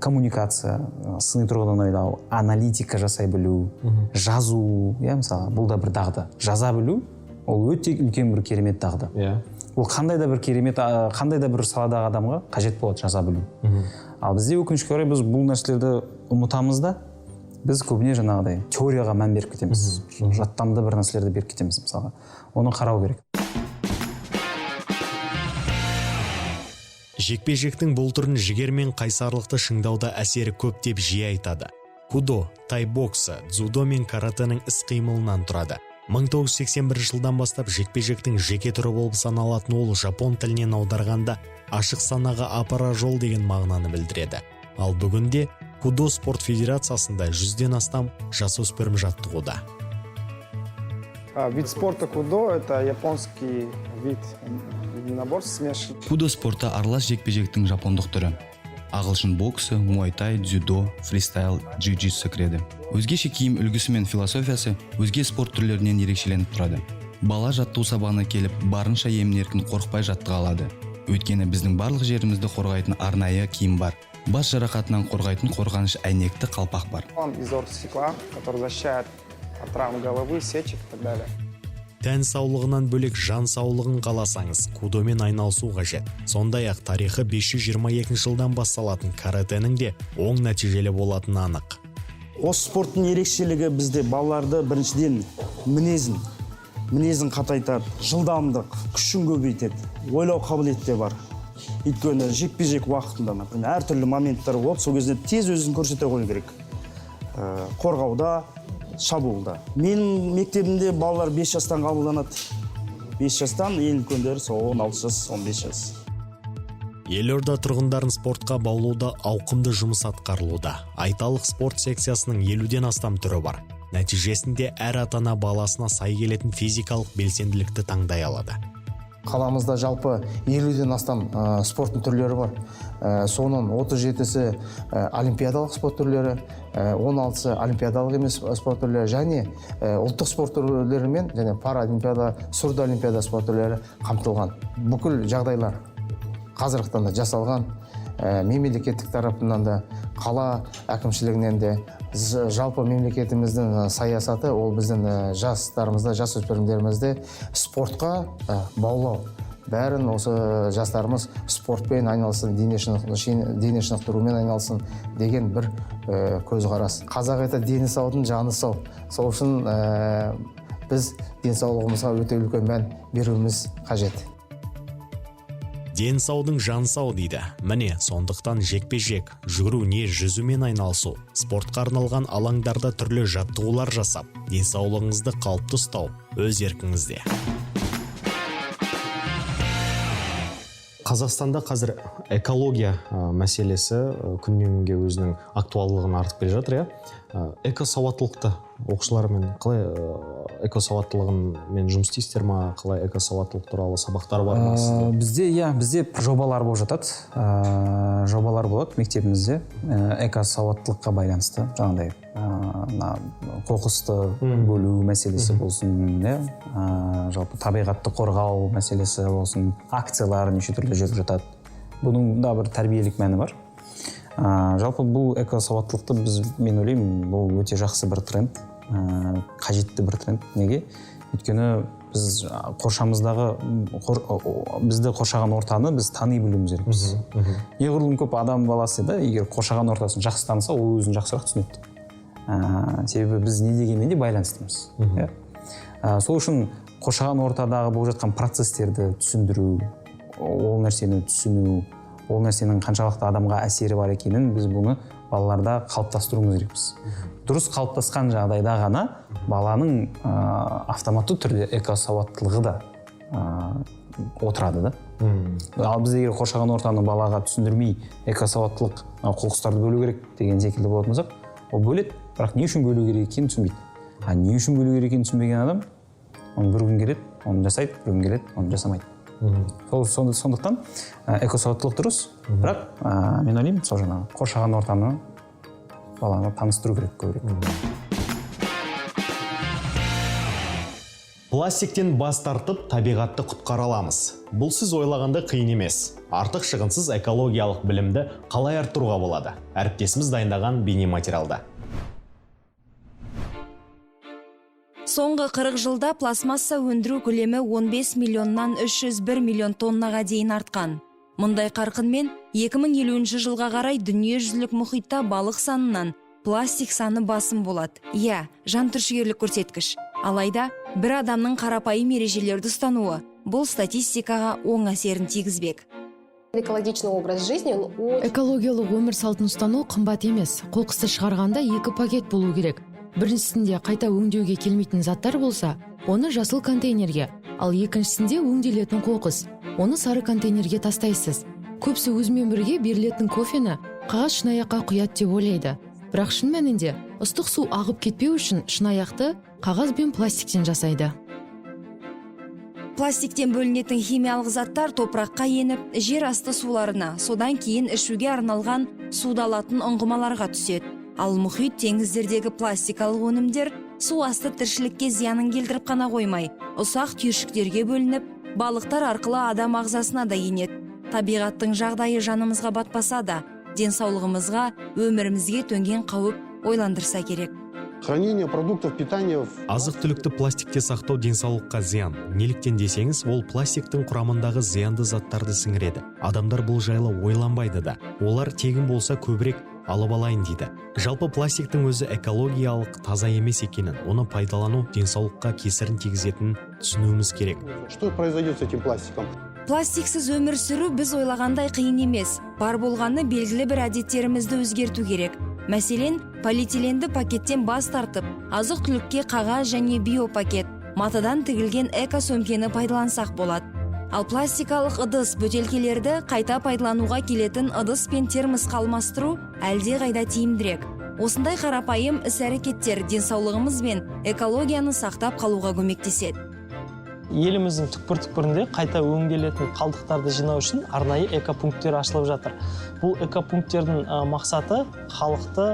Коммуникация, сыни тұрғыдан ойлау, аналитика жасай білу, жазу, мысалы бұл да бір дағды. Жаза білу ол өте үлкен бір керемет дағды. Ол қандай да бір керемет, қандай да бір саладағы адамға қажет болады жаза білу. Ал бізде өкінішке орай біз бұл нәрселерді ұмытамыз да, біз көбіне жаңағыдай теорияға мән беріп кетеміз. Жаттамды бір нәрселерді беріп кетеміз мысалға. Оны қарау керек. Жекпе-жектің бұл түрін жігер мен қайсарлықты шыңдауда әсері көп деп жиі айтады. Кудо, тай-боксы, дзудо мен каратенің іс-қимылынан тұрады. 1981 жылдан бастап жекпе-жектің жеке түрі болып саналатын ол жапон тілінен аударғанда ашық санаға апарар жол деген мағынаны білдіреді. Ал бүгінде Кудо спорт федерациясында 100-ден астам жасөспірім жаттығуда. Вид спорта кудо – это японский вид единоборств смешанный. Кудо спорты аралас жекпе-жектің жапондық түрі. Ағылшын боксы, муай-тай, дзюдо, фристайл, джиу-джитсу кіреді. Өзгеше киім үлгісі мен философиясы өзге спорт түрлерінен ерекшеленіп тұрады. Бала жаттығу сабағына келіп, барынша емін-еркін қорықпай жаттыға алады. Өйткені біздің барлық жерімізді қорғайтын арнайы киім бар. Бас жарақатынан қорғайтын қорғаныш әйнекті қалпақ бар. Он из оргстекла, который защищает от травм головы, сечек и так далее. Тән саулығынан бөлек жан саулығын қаласаңыз, кудомен айналысу қажет. Сондай-ақ тарихы 522 жылдан басталатын каратенің де оң нәтижелі болатыны анық. Осы спорттың ерекшелігі бізде балаларды біріншіден мінезін қатайтады, жылдамдық, күшін көбейтеді, ойлау қабілеті бар. Өйткені жекпе-жек уақытында, әртүрлі моменттер болып, сол кезде тез өзін көрсете қою керек. Қорғауда, шабуылда. Менің мектебімде балалар 5 жастан қабылданады. 5 жастан, ең үлкендері 16 жас, 15 жас. Елорда тұрғындарын спортқа баулуда ауқымды жұмыс атқарылуда. Айталық спорт секциясының 50-ден астам түрі бар. Нәтижесінде әр ата-ана баласына сай келетін физикалық белсенділікті таңдай алады. Қаламызда жалпы 50-ден астам спорттың түрлері бар. Соның 37-сі олимпиадалық спорт түрлері, 16-сы олимпиадалық емес спорт түрлері және ұлттық спорт түрлерімен және паралимпиада, сурдоолимпиада спорт түрлері қамтылған. Бүкіл жағдайлар қазіргі таңда жасалған, мемлекеттік тарапынан да, қала әкімшілігінен де, жалпы мемлекетіміздің саясаты ол біздің жастарымызда, жасөспірімдерімізде спортқа баулау, бәрін осы жастарымыз спортпен айналсын, дене шынықтырумен айналсын деген бір көзқарас. Қазақ айтады, дені саудың жаны сау. Сол үшін біз денсаулығымызға өте үлкен мән беруіміз қажет. Ден саудың жан сау дейді. Міне, сондықтан жекпе-жек, жүгіру не жүзумен айналысу, спортқа арналған алаңдарда түрлі жаттығулар жасап, денсаулығыңызды қалыпты ұстау өз еркіңізде. Қазақстанда қазір экология мәселесі күннен күнге өзінің актуалдылығын артып келе жатыр, экосауаттылықты оқушылармен қалай экосауаттылығымен жұмыс істейсіздер ма, қалай экосауаттылық туралы сабақтар бар ма сізде? Бізде жобалар болып жатады. Жобалар болады мектебімізде экосауаттылыққа байланысты, жаңағыдай қоқысты бөлу мәселесі болсын, жалпы табиғатты қорғау мәселесі болсын, акциялар неше түрлі жүріп жатады. Бұның да бір тәрбиелік мәні бар. Жалпы бұл экосауаттылықты мен ойлаймын, бұл өте жақсы бір тренд, қажетті бір тренд. Неге? Өйткені біз бізді қоршаған ортаны біз тани білуіміз керекпіз. Неғұрлым көп адам баласы да, егер қоршаған ортасын жақсы таныса, ол өзін жақсырақ түсінеді. Себебі біз не дегенмен де байланыстымыз. Сол үшін қоршаған ортадағы болып жатқан процестерді түсіндіру, ол нәрсені түсіну, ол нәрсенің қаншалықты адамға әсері бар екенін біз бұны балаларда қалыптастыруымыз керекпіз. Дұрыс қалыптасқан жағдайда ғана баланың автоматты түрде экосауаттылығы да отырады да. Ал біз егер қоршаған ортаны балаға түсіндірмей экосауаттылық қоқыстарды бөлу керек деген секілді болатын болсақ, ол бөледі, бірақ не үшін бөлу керек екенін түсінбейді. Не үшін бөлу керек екенін түсінбеген адам, оны бір күн келеді, оны жасайды, бір күн келеді, оны жасамайды. Сондықтан экосауаттылық дұрыс, бірақ мен ойлаймын, сол жаңағы қоршаған ортаны баланы таныстыру керек көбірек. Пластиктен бас тартып, табиғатты құтқара аламыз. Бұл сіз ойлағанда қиын емес. Артық шығынсыз экологиялық білімді қалай арттыруға болады? Әріптесіміз дайындаған бейнематериалда. Соңғы 40 жылда пластмасса өндіру көлемі 15 миллионнан 301 миллион тоннаға дейін артқан. Мұндай қарқынмен 2050 жылға қарай дүниежүзілік мұхитта балық санынан пластик саны басым болады. Жан түршігерлік көрсеткіш. Алайда, бір адамның қарапайым ережелерді ұстануы бұл статистикаға оң әсерін тигізбек. Экологичный образ жизни, экологиялық өмір салтын ұстану қымбат емес. Қоқысты шығарғанда 2 пакет болу керек. Біріншісінде қайта өңдеуге келмейтін заттар болса, оны жасыл контейнерге, ал екіншісінде өңделетін қоқыс. Оны сары контейнерге тастайсыз. Көпсі өзімен бірге берілетін кофені қағаз шынаяққа құяды деп ойлайды. Бірақ шын мәнінде ыстық су ағып кетпеу үшін шынаяқты қағаз бен пластиктен жасайды. Пластиктен бөлінетін химиялық заттар топыраққа еніп, жер асты суларына, содан кейін ішуге арналған суды алатын ұңғымаларға түседі. Ал мұхит теңіздердегі пластикалық өнімдер су асты тіршілікке зиянын келтіріп қана қоймай, ұсақ түйіршіктерге бөлініп, балықтар арқылы адам ағзасына да енеді. Табиғаттың жағдайы жанымызға батпаса да, денсаулығымызға, өмірімізге төнген қауіп ойландырса керек. Хранение продуктов питания. Азық-түлікті пластикте сақтау денсаулыққа зиян. Неліктен десеңіз, ол пластиктің құрамындағы зиянды заттарды сіңіреді. Адамдар бұл жайлы ойланбайды да. Олар тегін болса көбірек алып алайын дейді. Жалпы пластиктің өзі экологиялық таза емес екенін, оны пайдалану денсаулыққа кесірін тигізетінін түсінуіміз керек. Что произойдет с этим пластиком? Пластиксіз өмір сүру біз ойлағандай қиын емес. Бар болғаны белгілі бір әдеттерімізді өзгерту керек. Мәселен, полиэтиленді пакеттен бас тартып, азық-түлікке қағаз және биопакет, матадан тігілген эко-сөмкені пайдалансақ болады. Ал пластикалық ыдыс бөтелкелерді қайта пайдалануға келетін ыдыс пен термосқа алмастыру әлде қайда тиімдірек. Осындай қарапайым іс-әрекеттер денсаулығымыз бен экологияны сақтап қалуға көмектеседі. Еліміздің түкпір-түкпірінде қайта өңделетін қалдықтарды жинау үшін арнайы экопункттер ашылып жатыр. Бұл экопункттердің мақсаты халықты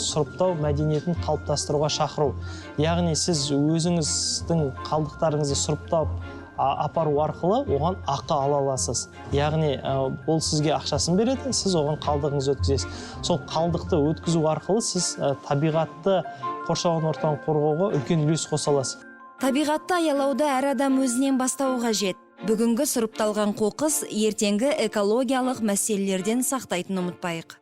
сұрыптау мәдениетін қалыптастыруға шақыру. Яғни сіз өзіңіздің қалдықтарыңызды сұрыптап апару арқылы оған ақы ала аласыз. Яғни ол сізге ақшасын береді, сіз оған қалдығыңызды өткізесіз. Сол қалдықты өткізу арқылы сіз табиғатты қоршаған ортаны қорғауға үлкен үлес қоса аласыз. Табиғатты аялауды әр адам өзінен бастауы қажет. Бүгінгі сұрыпталған қоқыс ертеңгі экологиялық мәселелерден сақтайтын ұмытпайық.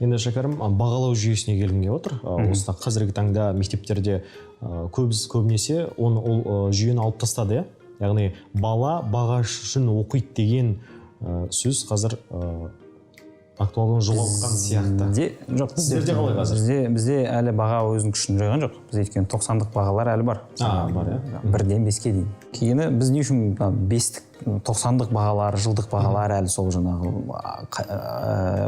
Енді шәкәрім бағалау жүйесіне келгенге отыр. Осында қазіргі таңда мектептерде көбінесе ол жүйені алып тастады, яғни бала бағаш үшін оқиды деген сөз қазір актуалдан жоғалтқан сияқты. Жоқ, сіздерде қалай қазір? Бізде әлі баға өзінің күшін жойған жоқ. Бізде өйткені 90-дық бағалар әлі бар. Бар, бірден 5-ке дейін. Кейіні біз не үшін 90-дық бағалар, жылдық бағалар әлі сол жаңағы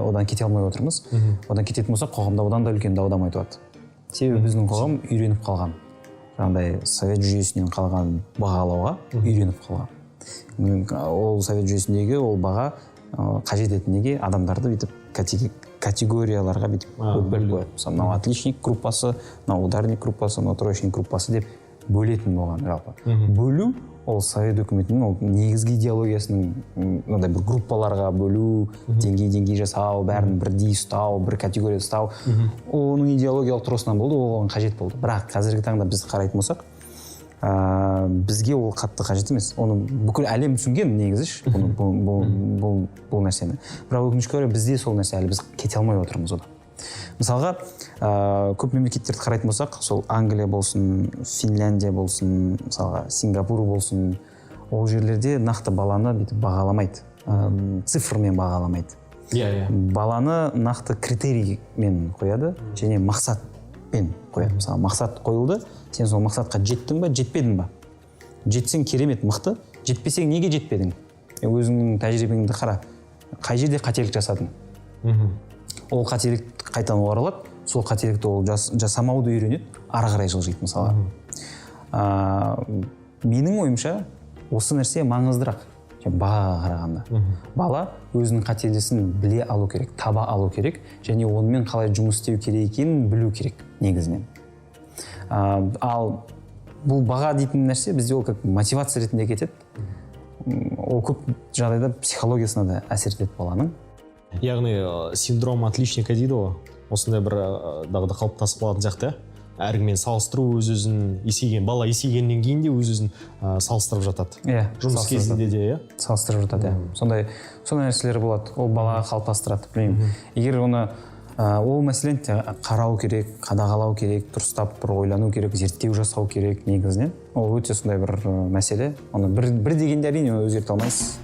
одан кете алмай отырмыз. Одан кететін болсақ, қоғамда одан да үлкен дау-дамай туады. Себебі біздің қоғам үйреніп қалған. Жаңағыдай совет жүйесінен қалған бағалауға үйреніп қалған. Ол совет жүйесіндегі ол баға қажет етінеге адамдарды бүйтіп категорияларға бүйтіп бөліп қояды. Мысалы, мынау отличник группасы, мынау ударник группасы, мынау троечник группасы деп бөлетін болған жалпы. Бөлу ол совет үкіметінің ол негізгі идеологиясының мынандай бір группаларға бөлу, деңгей жасау, бәрін бірдей ұстау, бір категория ұстау. Оның идеологиялық тұрғысынан болды, оған қажет болды. Бірақ қазіргі таңда біз қарайтын болсақ, бізге ол қатты қажет емес. Оны бүкіл әлем түсінген негізі бұл нәрсені. Бірақ өкінішке орай бізде сол нәрсе әлі біз кете алмай отырмыз одан. Мысалға, көп мемлекеттерді қарайтын болсақ, сол Англия болсын, Финляндия болсын, мысалға Сингапур болсын, ол жерлерде нақты баланы бүйтіп бағаламайды, цифрмен бағаламайды. Баланы нақты критериймен қояды және мақсатпен қояды. Мысалы, мақсат қойылды, сен сол мақсатқа жеттің ба, жетпедің ба? Жетсең керемет, мықты, жетпесең неге жетпедің? Өзіңнің тәжірибеңді қара, қай жерде қателік жасадың? Ол қателік қайтадан оралып, сол қателікті ол жасамауды үйренеді, ары қарай жылжиды мысалға. Менің ойымша, осы нәрсе маңыздырақ бағаға қарағанда. Бала өзінің қателесін біле алу керек, таба алу керек, және онымен қалай жұмыс істеу керек екенін білу керек негізінен. Ал бұл баға дейтін нәрсе бізде ол как мотивация ретінде кетеді. Ол көп жағдайда психологиясына да әсер етеді баланың. Яғни синдром отличника дейді ғой, осындай бір дағды қалыптасып қалатын сияқты. Әркіммен салыстыру өз-өзін есейген, бала есейгеннен кейін де өз-өзін салыстырып жатады. Жұмыс кезінде де, салыстырып жатады. Сондай нәрселер болады, ол балаға қалыптастырады. Егер оны ол мәселен қарау керек, қадағалау керек, дұрыстап бір ойлану керек, зерттеу жасау керек негізінен. Ол өте сондай бір мәселе. Оны бір дегенде әрине өзгерте алмайсыз.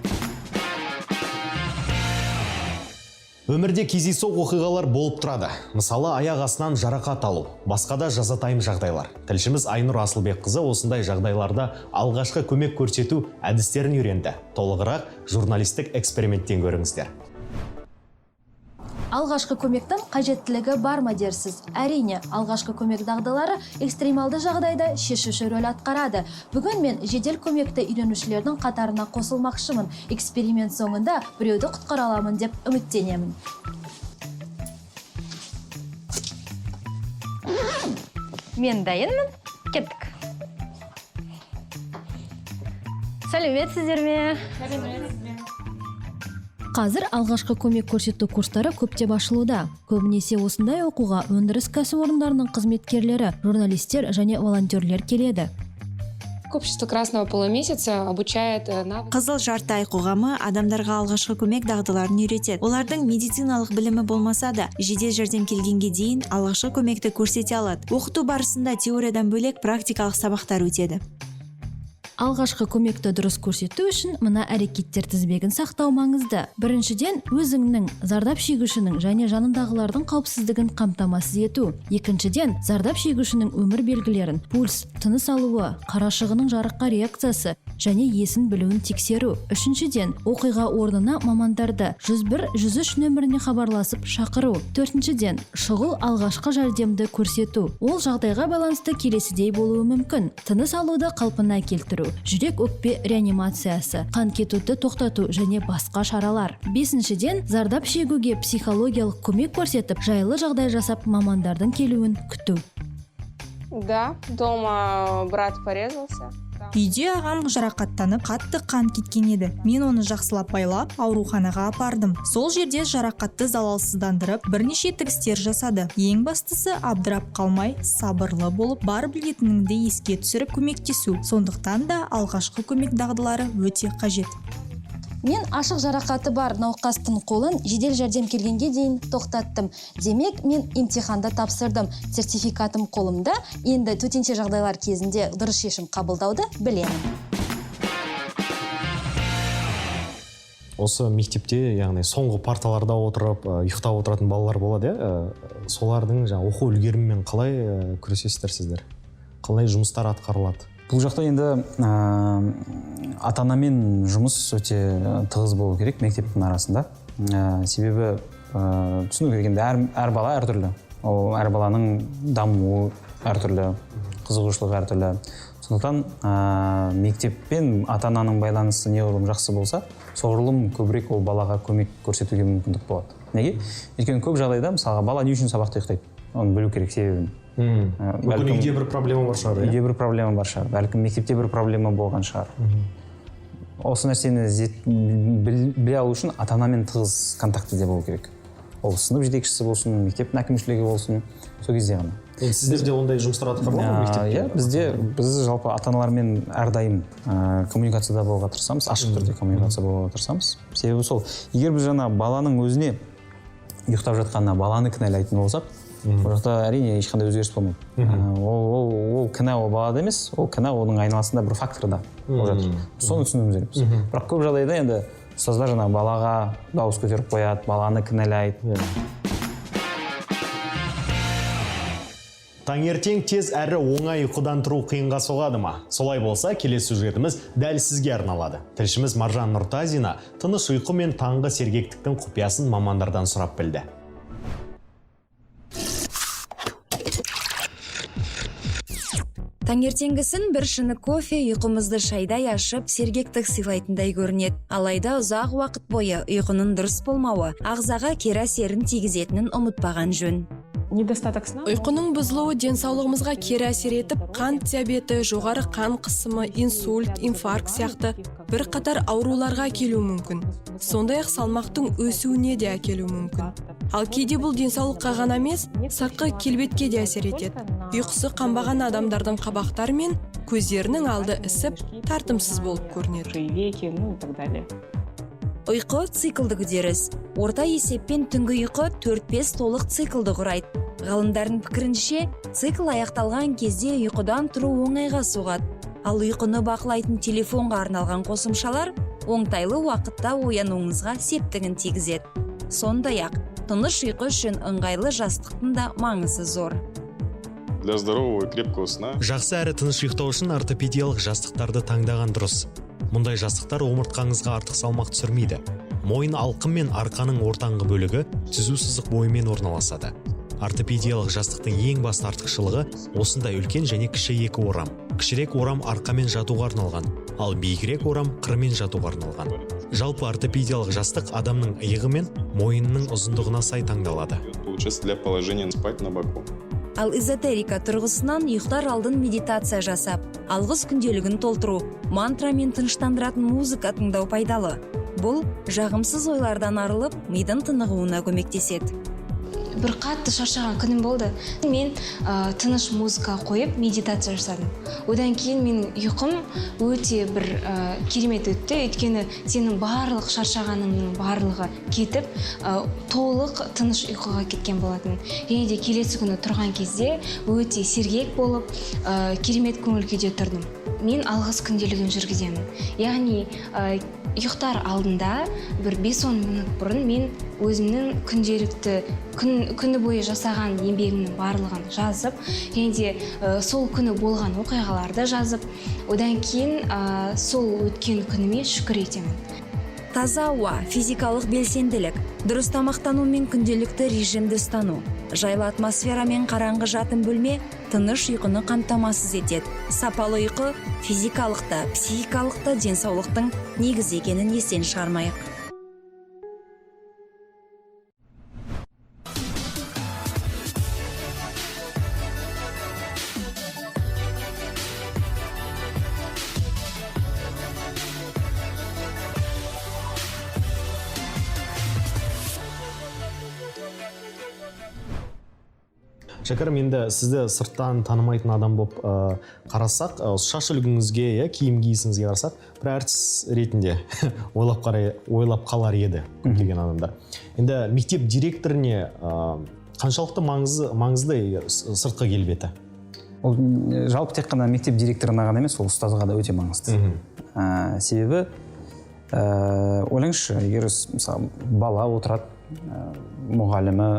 Өмірде кездейсоқ оқиғалар болып тұрады. Мысалы, аяқ астынан жарақат алу, басқа да жазатайым жағдайлар. Тілшіміз Айнұр Асылбекқызы осындай жағдайларда алғашқы көмек көрсету әдістерін үйренді. Толығырақ журналистік эксперименттен көріңіздер. Алғашқы көмектің қажеттілігі бар ма дерсіз? Әрине, алғашқы көмек дағдылары экстремалды жағдайда шешуші рөл атқарады. Бүгін мен жедел көмекті үйренушілердің қатарына қосылмақшымын. Эксперимент соңында біреуді құтқара аламын деп үміттенемін. Мен дайынмын. Кеттік. Сәлеметсіздер ме? Қазір алғашқы көмек көрсету курстары көптеп ашылуда. Көбінесе осындай оқуға өндіріс кәсіпорындарының қызметкерлері, журналистер және волонтерлер келеді. Общество Красного полумесяца обучает Қызыл жарты ай қоғамы адамдарға алғашқы көмек дағдыларын үйретеді. Олардың медициналық білімі болмаса да, жедел жәрдем келгенге дейін алғашқы көмекті көрсете алады. Оқыту барысында теориядан бөлек практикалық сабақтар өтеді. Алғашқы көмекті дұрыс көрсету үшін мына әрекеттер тізбегін сақтау маңызды. Біріншіден, өзіңнің, зардап шегушінің және жанындағылардың қауіпсіздігін қамтамасыз ету. Екіншіден, зардап шегушінің өмір белгілерін, пульс, тыныс алуы, қарашығының жарыққа реакциясы және есін білуін тексеру. Үшіншіден, оқиға орнына мамандарды 101-103 нөміріне хабарласып шақыру. Төртіншіден, шұғыл алғашқы жәрдемді көрсету. Ол жағдайға байланысты келесідей болуы мүмкін. Тыныс алуды қалпына келтіру, жүрек өкпе реанимациясы, қан кетуді тоқтату және басқа шаралар. Бесіншіден, зардап шегуге психологиялық көмек көрсетіп, жайлы жағдай жасап мамандардың келуін күту. Да, дома брат порезался. Үйде ағам жарақаттанып қатты қан кеткен еді. Мен оны жақсылап байлап ауруханаға апардым. Сол жерде жарақатты залалсыздандырып бірнеше тігістер жасады. Ең бастысы абдырап қалмай, сабырлы болып, бар білетініңді еске түсіріп көмектесу. Сондықтан да алғашқы көмек дағдылары өте қажет. Мен ашық жарақаты бар науқастың қолын жедел жәрдем келгенге дейін тоқтаттым. Демек, мен имтиханды тапсырдым. Сертификатым қолымда, енді төтенше жағдайлар кезінде дұрыс шешім қабылдауды білемін. Осы мектепте, яғни соңғы парталарда отырып, ұйықтап отыратын балалар болады, солардың оқу үлгерімімен қалай күресесіздер сіздер? Қалай жұмыстар атқарылады? Бұл жақта енді ата-анамен жұмыс өте тығыз болу керек мектептің арасында. Себебі түсіну керек, енді әр бала әртүрлі. Әр баланың дамуы әртүрлі, қызығушылығы әртүрлі. Сондықтан мектеп пен ата-ананың байланысы неғұрлым жақсы болса, соғұрлым көбірек ол балаға көмек көрсетуге мүмкіндік болады. Неге? Өйткені көп жағдайда мысалға бала не үшін сабақта ұйықтайды? Оны білу керек себебін. Мүмкін үйде бір проблема бар шығар. Үйде бір проблема бар шығар. Бәлкім мектепте бір проблема болған шығар. Осы нәрсені біле алу үшін ата-анамен тығыз контактіде болу керек. Ол сынып жетекшісі болсын, мектептің әкімшілігі болсын, сол кезде ғана. Сіздерде ондай жұмыстар атқарылады ма мектепте? Біз жалпы ата-аналармен әрдайым коммуникацияда болуға тырысамыз, ашық түрде коммуникация болуға тырысамыз. Себебі сол, егер біз жаңа баланың өзіне ұйықтап жатқанына баланы кінәлайтын болсақ, ол жақта әрине ешқандай өзгеріс болмайды. Ол кінә ол балада емес, ол кінә оның айналасында бір факторда болып жатыр. Соны түсінуіміз керекпіз. Бірақ көп жағдайда енді ұстаздар жаңа балаға дауыс көтеріп қояды, баланы кінәлайды. Таңертең тез әрі оңай ұйқыдан тұру қиынға соғады ма? Солай болса, келесі сюжетіміз дәл сізге арналады. Тілшіміз Маржан Нұртазина тыныш ұйқы мен таңғы сергектіктің құпиясын мамандардан сұрап білді. Таңертеңгісін бір шыны кофе ұйқымызды шайдай ашып, сергектік сыйлайтындай көрінеді. Алайда ұзақ уақыт бойы ұйқының дұрыс болмауы ағзаға кері әсерін тигізетінін ұмытпаған жөн. Ұйқының бұзылуы денсаулығымызға кері әсер етіп, қант диабеті, жоғары қан қысымы, инсульт, инфаркт сияқты бір қатар ауруларға келуі мүмкін. Сондай-ақ салмақтың өсуіне де әкелуі мүмкін. Ал кейде бұл денсаулыққа ғана емес, сыртқы келбетке де әсер етеді. Ұйқысы қанбаған адамдардың қабақтары мен көздерінің алды ісіп, тартымсыз болып көрінеді. Ұйқы циклдік үдеріс. Орта есеппен түнгі ұйқы 4-5 толық циклды құрайды. Ғалымдардың пікірінше, цикл аяқталған кезде ұйқыдан тұру оңайға соғады. Ал ұйқыны бақылайтын телефонға арналған қосымшалар оңтайлы уақытта оянуыңызға септігін тигізеді. Сондай-ақ, тыныш ұйқы үшін ыңғайлы жастықтың да маңызы зор. Для здорового и крепкого сна. Жақсы әрі тыныш ұйықтау үшін ортопедиялық жастықтарды таңдаған дұрыс. Мұндай жастықтар омыртқаңызға артық салмақ түсірмейді. Мойын алқым мен арқаның ортаңғы бөлігі түзу сызық бойымен орналасады. Ортопедиялық жастықтың ең басты артықшылығы осындай үлкен және кіші екі орам. Кішірек орам арқамен жатуға арналған, ал биігірек орам қырмен жатуға арналған. Жалпы ортопедиялық жастық адамның иығы мен мойынның ұзындығына сай таңдалады. Для положения спать на боку. Ал эзотерика тұрғысынан ұйықтар алдын медитация жасап, алғыс күнделігін толтыру, мантрамен тыныштандыратын музыка тыңдау пайдалы. Бұл жағымсыз ойлардан арылып, мидың тынығуына көмектеседі. Бір қатты шаршаған күнім болды. Мен тыныш музыка қойып медитация жасадым. Одан кейін менің ұйқым өте бір керемет өтті. Өйткені сенің барлық шаршағаныңның барлығы кетіп, толық тыныш ұйқыға кеткен болатын. Және де келесі күні тұрған кезде өте сергек болып, керемет көңіл күйде тұрдым. Мен алғыс күнделігін жүргіземін. Яғни ұйықтар алдында бір 5-10 минут бұрын мен өзімнің күнделікті күні бойы жасаған еңбегімнің барлығын жазып, және де сол күні болған оқиғаларды жазып, одан кейін сол өткен күніме шүкір етемін. Таза ауа, физикалық белсенділік, дұрыс тамақтану мен күнделікті режимді ұстану, жайлы атмосфера мен қараңғы жатын бөлме тыныш ұйқыны қамтамасыз етеді. Сапалы ұйқы физикалықта, психикалықта денсаулықтың негізі екенін естен шығармайық. Шәкәрім, енді сізді сырттан танымайтын адам болып қарасақ, шаш үлгіңізге, киім киісіңізге қарасақ, бір әртіс ретінде ойлап қалар еді көптеген адамдар. Енді мектеп директоріне қаншалықты маңызды сыртқы келбеті? Ол жалпы тек қана мектеп директорына ғана емес, ол ұстазға да өте маңызды. Себебі ойлаңызшы, егер мысалы бала отырады, мұғалімі,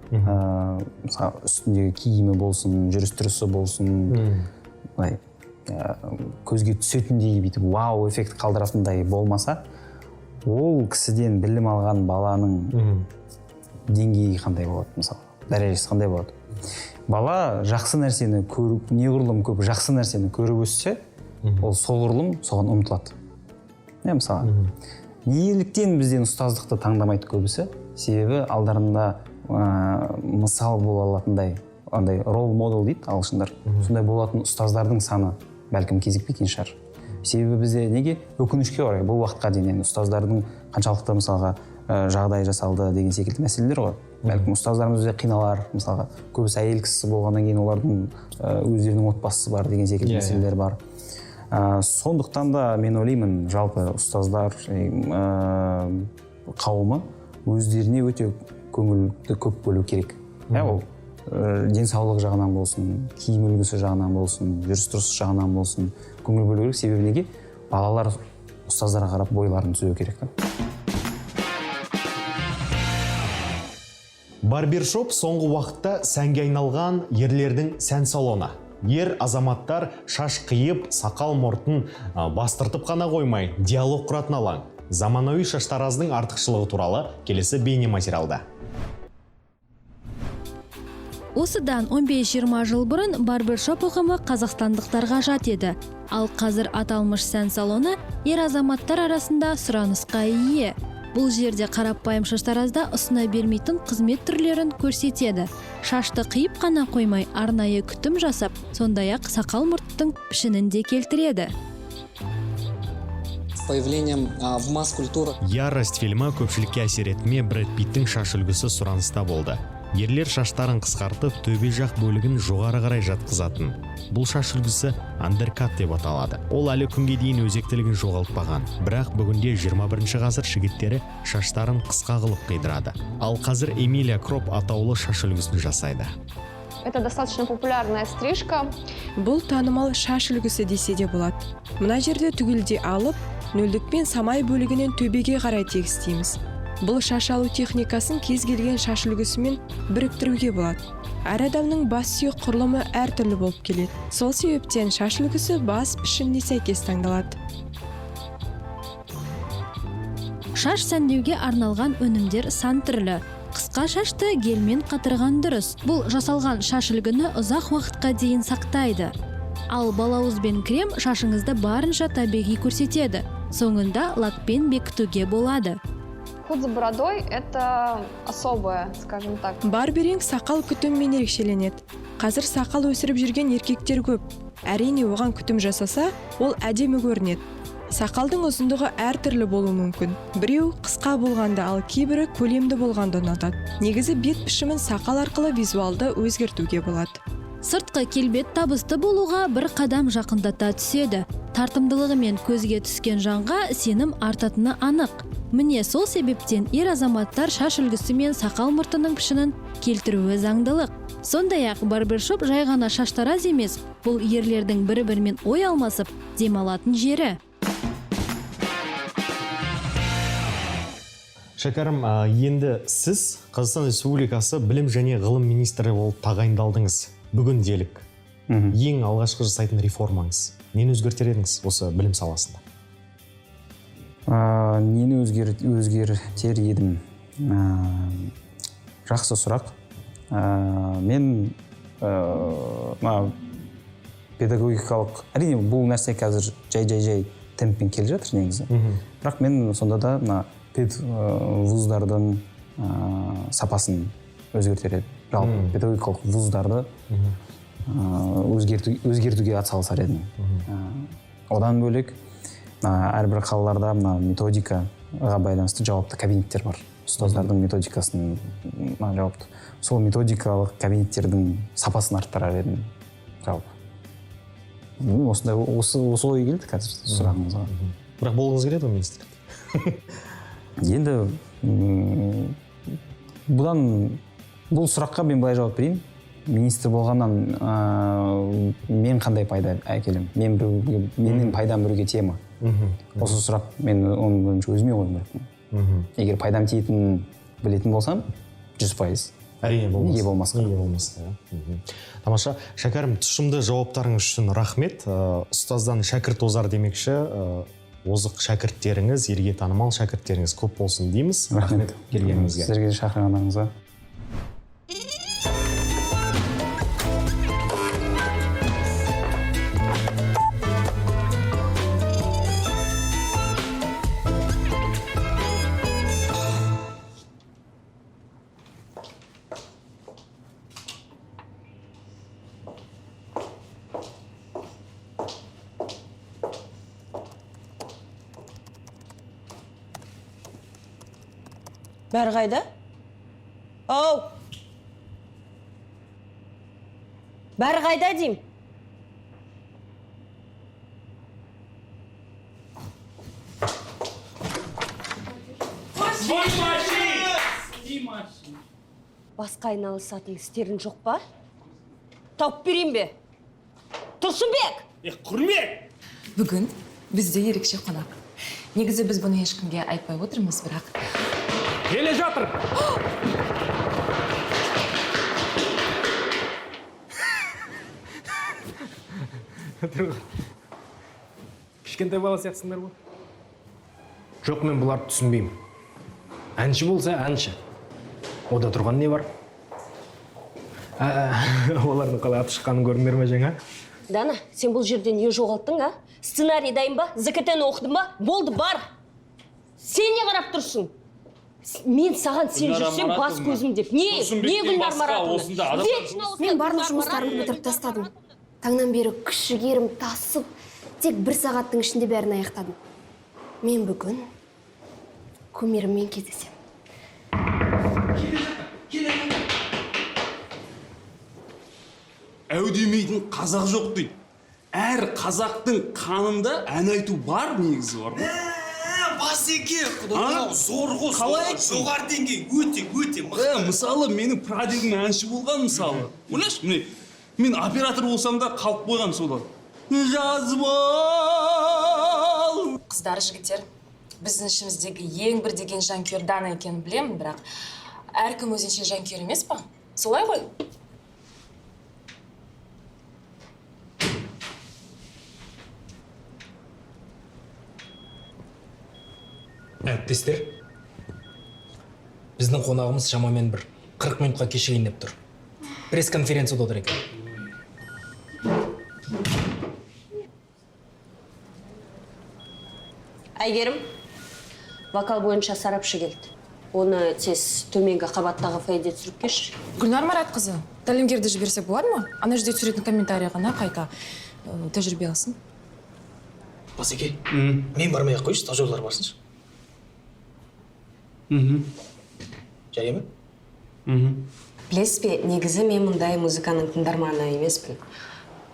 үстіндегі киімі болсын, жүріс-тұрысы болсын, көзге түсетіндей бүйтіп вау эффект қалдыратындай болмаса, ол кісіден білім алған баланың деңгейі қандай болады, мысалы, дәрежесі қандай болады. Бала жақсы нәрсені көріп, неғұрлым көп жақсы нәрсені көріп өссе, ол соғұрлым соған ұмтылады. Мысалы, неліктен бізден ұстаздықты таңдамайды көбісі? Себебі алдарында мысал бола алатындай, андай рол модел дейді ағылшындар. Сондай болатын ұстаздардың саны бәлкім кезікпейтін шығар. Себебі бізде неге өкінішке орай бұл уақытқа дейін ұстаздардың қаншалықты мысалға жағдай жасалды деген секілді мәселелер ғой. Бәлкім ұстаздарымыз өте қиналар, мысалға көбісі әйел кісісі болғаннан кейін олардың өздерінің отбасысы бар деген секілді мәселелер бар. Сондықтан да мен ойлаймын, жалпы ұстаздар қауымы өздеріне өте көңілді көп бөлу керек. Ол денсаулық жағынан болсын, киім үлгісі жағынан болсын, жүріс-тұрыс жағынан болсын, көңіл бөлу керек. Себебі неге? Балалар ұстаздарға қарап бойларын түзеу керек. Барбершоп соңғы уақытта сәнге айналған ерлердің сән салоны. Ер азаматтар шаш қиып, сақал мұртын бастыртып қана қоймай, диалог құратын алаң. Заманауи шаштараздың артықшылығы туралы келесі бейне материалда. Осыдан 15-20 жыл бұрын барбершоп ұғымы қазақстандықтарға жат еді. Ал қазір аталмыш сән салоны ер азаматтар арасында сұранысқа ие. Бұл жерде қарапайым шаштаразда ұсына бермейтін қызмет түрлерін көрсетеді. Шашты қиып қана қоймай, арнайы күтім жасап, сондай-ақ сақал мұрттың пішінін де келтіреді. Появлением в масс-культурах. Ярость фильмі көпшілікке әсер етме Брэд Питттің шаш үлгісі сұраныста болды. Ерлер шаштарын қысқартып, төбе жақ бөлігін жоғары қарай жатқызатын. Бұл шаш үлгісі андеркат деп аталады. Ол әлі күнге дейін өзектілігін жоғалтпаған. Бірақ бүгінде 21 ғасыр жігіттері шаштарын қысқа қылып қидырады. Ал қазір Эмилия Кроп атаулы шаш үлгісін жасайды. Это достаточно популярная стрижка. Бұл танымал шаш үлгісі десе де болады. Мына жерде түгелде алып, нөлдікпен самай бөлігінен төбеге қарай тегістейміз. Бұл шаш алу техникасын кез келген шаш үлгісімен біріктіруге болады. Әр адамның бас сүйек құрылымы әртүрлі болып келеді. Сол себептен шаш үлгісі бас пішініне сәйкес таңдалады. Шаш сәндеуге арналған өнімдер сан түрлі. Қысқа шашты гелмен қатырған дұрыс. Бұл жасалған шаш үлгіні ұзақ уақытқа дейін сақтайды. Ал балауыз бен крем шашыңызды барынша табиғи көрсетеді. Соңында лакпен бекітуге болады. Уход за бородой – это особое, скажем так. Барберинг сақал күтіммен ерекшеленеді. Қазір сақал өсіріп жүрген еркектер көп. Әрине оған күтім жасаса, ол әдемі көрінеді. Сақалдың ұзындығы әртүрлі болуы мүмкін. Біреу қысқа болғанда, ал кейбірі көлемді болғанда ұнатады. Негізі бет пішімін сақал арқылы визуалды өзгертуге болады. Сыртқы келбет табысты болуға бір қадам жақындата түседі. Тартымдылығымен көзге түскен жанға сенім артатыны анық. Міне сол себептен ер азаматтар шаш үлгісі мен сақал мұртының пішінін келтіруі заңдылық. Сондай-ақ барбершоп жай ғана шаштараз емес, бұл ерлердің бір-бірімен ой алмасып демалатын жері. Шәкәрім, енді сіз Қазақстан Республикасы білім және ғылым министрі болып тағайындалдыңыз. Бүгін делік. Ең алғашқы жасайтын реформаңыз. Нені өзгертер едіңіз осы білім саласында? Нені өзгертер едім? Жақсы сұрақ. Мен педагогикалық, әрине бұл нәрсе қазір жай темппен келе жатыр негізі. Бірақ мен сонда да педвуздардың сапасын өзгертер едім. Жалпы педагогикалық вуздарды өзгертуге атсалысар едім. Одан бөлек әрбір қалаларда методикаға байланысты жауапты кабинеттер бар. ұстаздардың методикасын жалпы сол методикалық кабинеттердің сапасын арттырар едім жалпы. Осындай осы ой келді қазір сұрағыңызға. Бірақ болғыңыз келеді ғой министр. Енді бұл сұраққа мен былай жауап берейін. Министр болғаннан мен қандай пайда әкелем? Менің пайдам біреуге тие ма? Осы сұрақ мен оның бойынша өзіме қойғым керекпін. Егер пайдам тиетінін білетін болсам, 100%. Әрине болмас. Неге болмасқа. Тамаша. Шәкәрім, тұшымды жауаптарыңыз үшін рахмет. Ұстаздан шәкірт озар демекші, озық шәкірттеріңіз, елге танымал шәкірттеріңіз көп болсын дейміз. Рахмет келгеніңізге. Сіздерге шақырғаныңызға. Бәрі қайда? Оу! Бәрі қайда дейм? Басқа айналысатын істерін жоқ па? Тауып берейін бе? Тұрсынбек! Құрмет! Бүгін бізде ерекше қонақ. Негізі біз бұны ешкімге айтпай отырмыз, бірақ Келе жатыр! Кішкентай бала сияқтысыңдар ғой? Жоқ, мен бұларды түсінбеймін. Әнші болса әнші. Ода тұрған не бар? Олардың қалай аты шыққанын көрдіңдер ме жаңа? Дана, сен бұл жерде не жоғалттың, а? Сценарий дайын ба? ЗКТ-ні оқыдың ба? Болды, бар! Сен не қарап тұрсың? Мен саған сен жүрсем бас көзім деп. Не Гүлнар Маратовна? Мен барлық жұмыстарымды бітіріп тастадым. Таңнан бері күш жігерім тасып, тек 1 сағаттың ішінде бәрін аяқтадым. Мен бүгін кумиріммен кездесем. Әудемейтін қазақ жоқ дейді. Әр қазақтың қанында ән айту бар, негізі бар. Басеке, құдай зор ғой, жоғар деңгей, өте мықты. Мысалы, менің прадегім әнші болған, мысалы. Ойлашы, мен оператор болсам да қалып қойған солар. Жазып ал! қыздар, жігіттер, біздің ішіміздегі ең бір деген жанкүйер Дана екенін білемін, бірақ әркім өзінше жанкүйер емес па? Солай ғой? Әріптестер, біздің қонағымыз шамамен бір 40 минутқа кешігейін деп тұр. Пресс-конференцияда отыр екен. Әйгерім, вокал бойынша сарапшы келді. Оны тез төменгі қабаттағы фойеде түсіріп кеш. Гүлнар Маратқызы, тәлімгерді жіберсек болады ма? Ана жерде түсіретін комментарий ғана қайта тәжірибе алсын. Басеке, мен бармай ақ қойшы, стажерлар барсыншы. Жай ме? Білесіз бе, негізі мен мұндай музыканың тыңдарманы емеспін.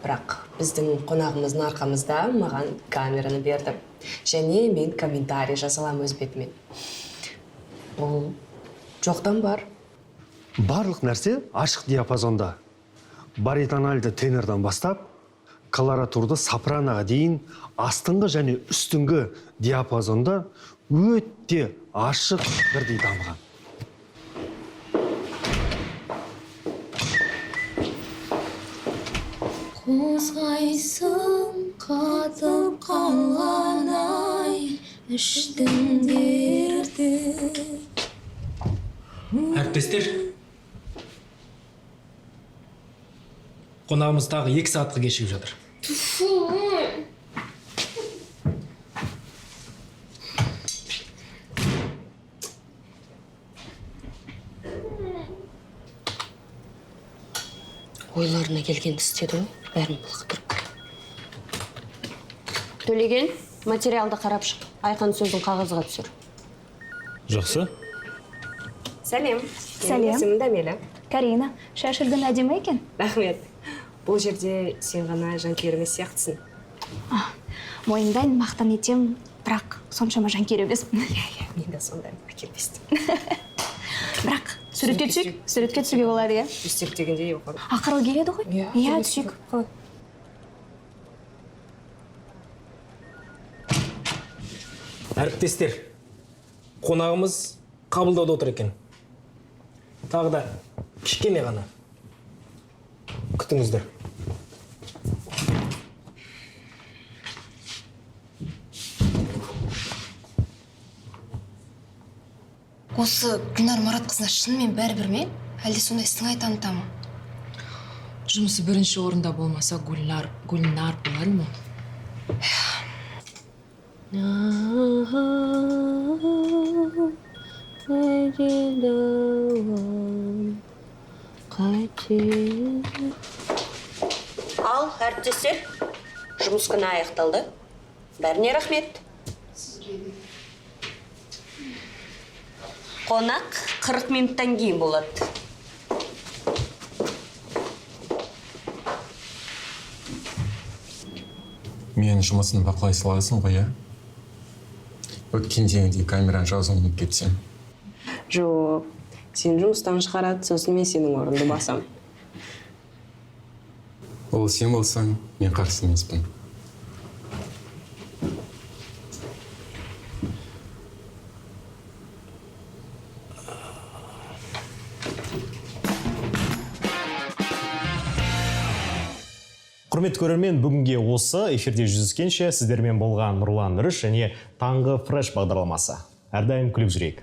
Бірақ біздің қонағымыздың арқамызда маған камераны берді. Және мен комментарий жазалам өз бетімен. Бұл жоқтан бар. Барлық нәрсе ашық диапазонда. Баритональды тенордан бастап, колоратурды сопраноға дейін астыңғы және үстіңгі диапазонда өте ашық бірдей дамыған. Қозғайсың қатып қалған ай, іштің дерді. Әріптестер, қонағымыз тағы 2 сағатқа кешігіп жатыр. Ойларына келген істеді ғой, бәрін бұлықтырып. Төлеген, материалды қарап шық. Айқан сөзін қағазға түсір. Жақсы. Сәлем. Сәлем. Есімім Дәмелі. Карина, шашылдың әдемі екен. Рахмет. Бұл жерде сен ғана жанкүйер емес сияқтысың. Мойындайын, мақтан етем, бірақ соншама жанкүйер емеспін. Мен де сондай әкелместім. Бірақ суретке түсейік, суретке түсуге болады, иә? Үстек дегенде еуқор. Ақыры келеді ғой? Иә, түсейік. Әріптестер, қонағымыз қабылдауда отыр екен. Тағы да кішкене ғана күтіңіздер. Осы Гүлнар Маратқызына шынымен бәрібір ме? Әлде сондай сыңай танытамы? Жұмысы бірінші орында болмаса Гүлнар болар ма? Ал, әріптестер, жұмыс күні аяқталды. Бәріне рахмет. Қонақ 40 минуттан кейін болады. Мен жұмысын бақылай саласың ғой, иә? Өткендегідей камераны жазуын ұмытып кетсем. Жоқ, сен жұмыстан шығарады, сосын мен сенің орынды басам. Ол сен болсаң, мен қарсы емеспін. Құрметті көрермен, бүгінге осы эфирде жүздескенше сіздермен болған Нұрлан Нұрыш және Таңғы фреш бағдарламасы. Әрдайым күліп жүрейік.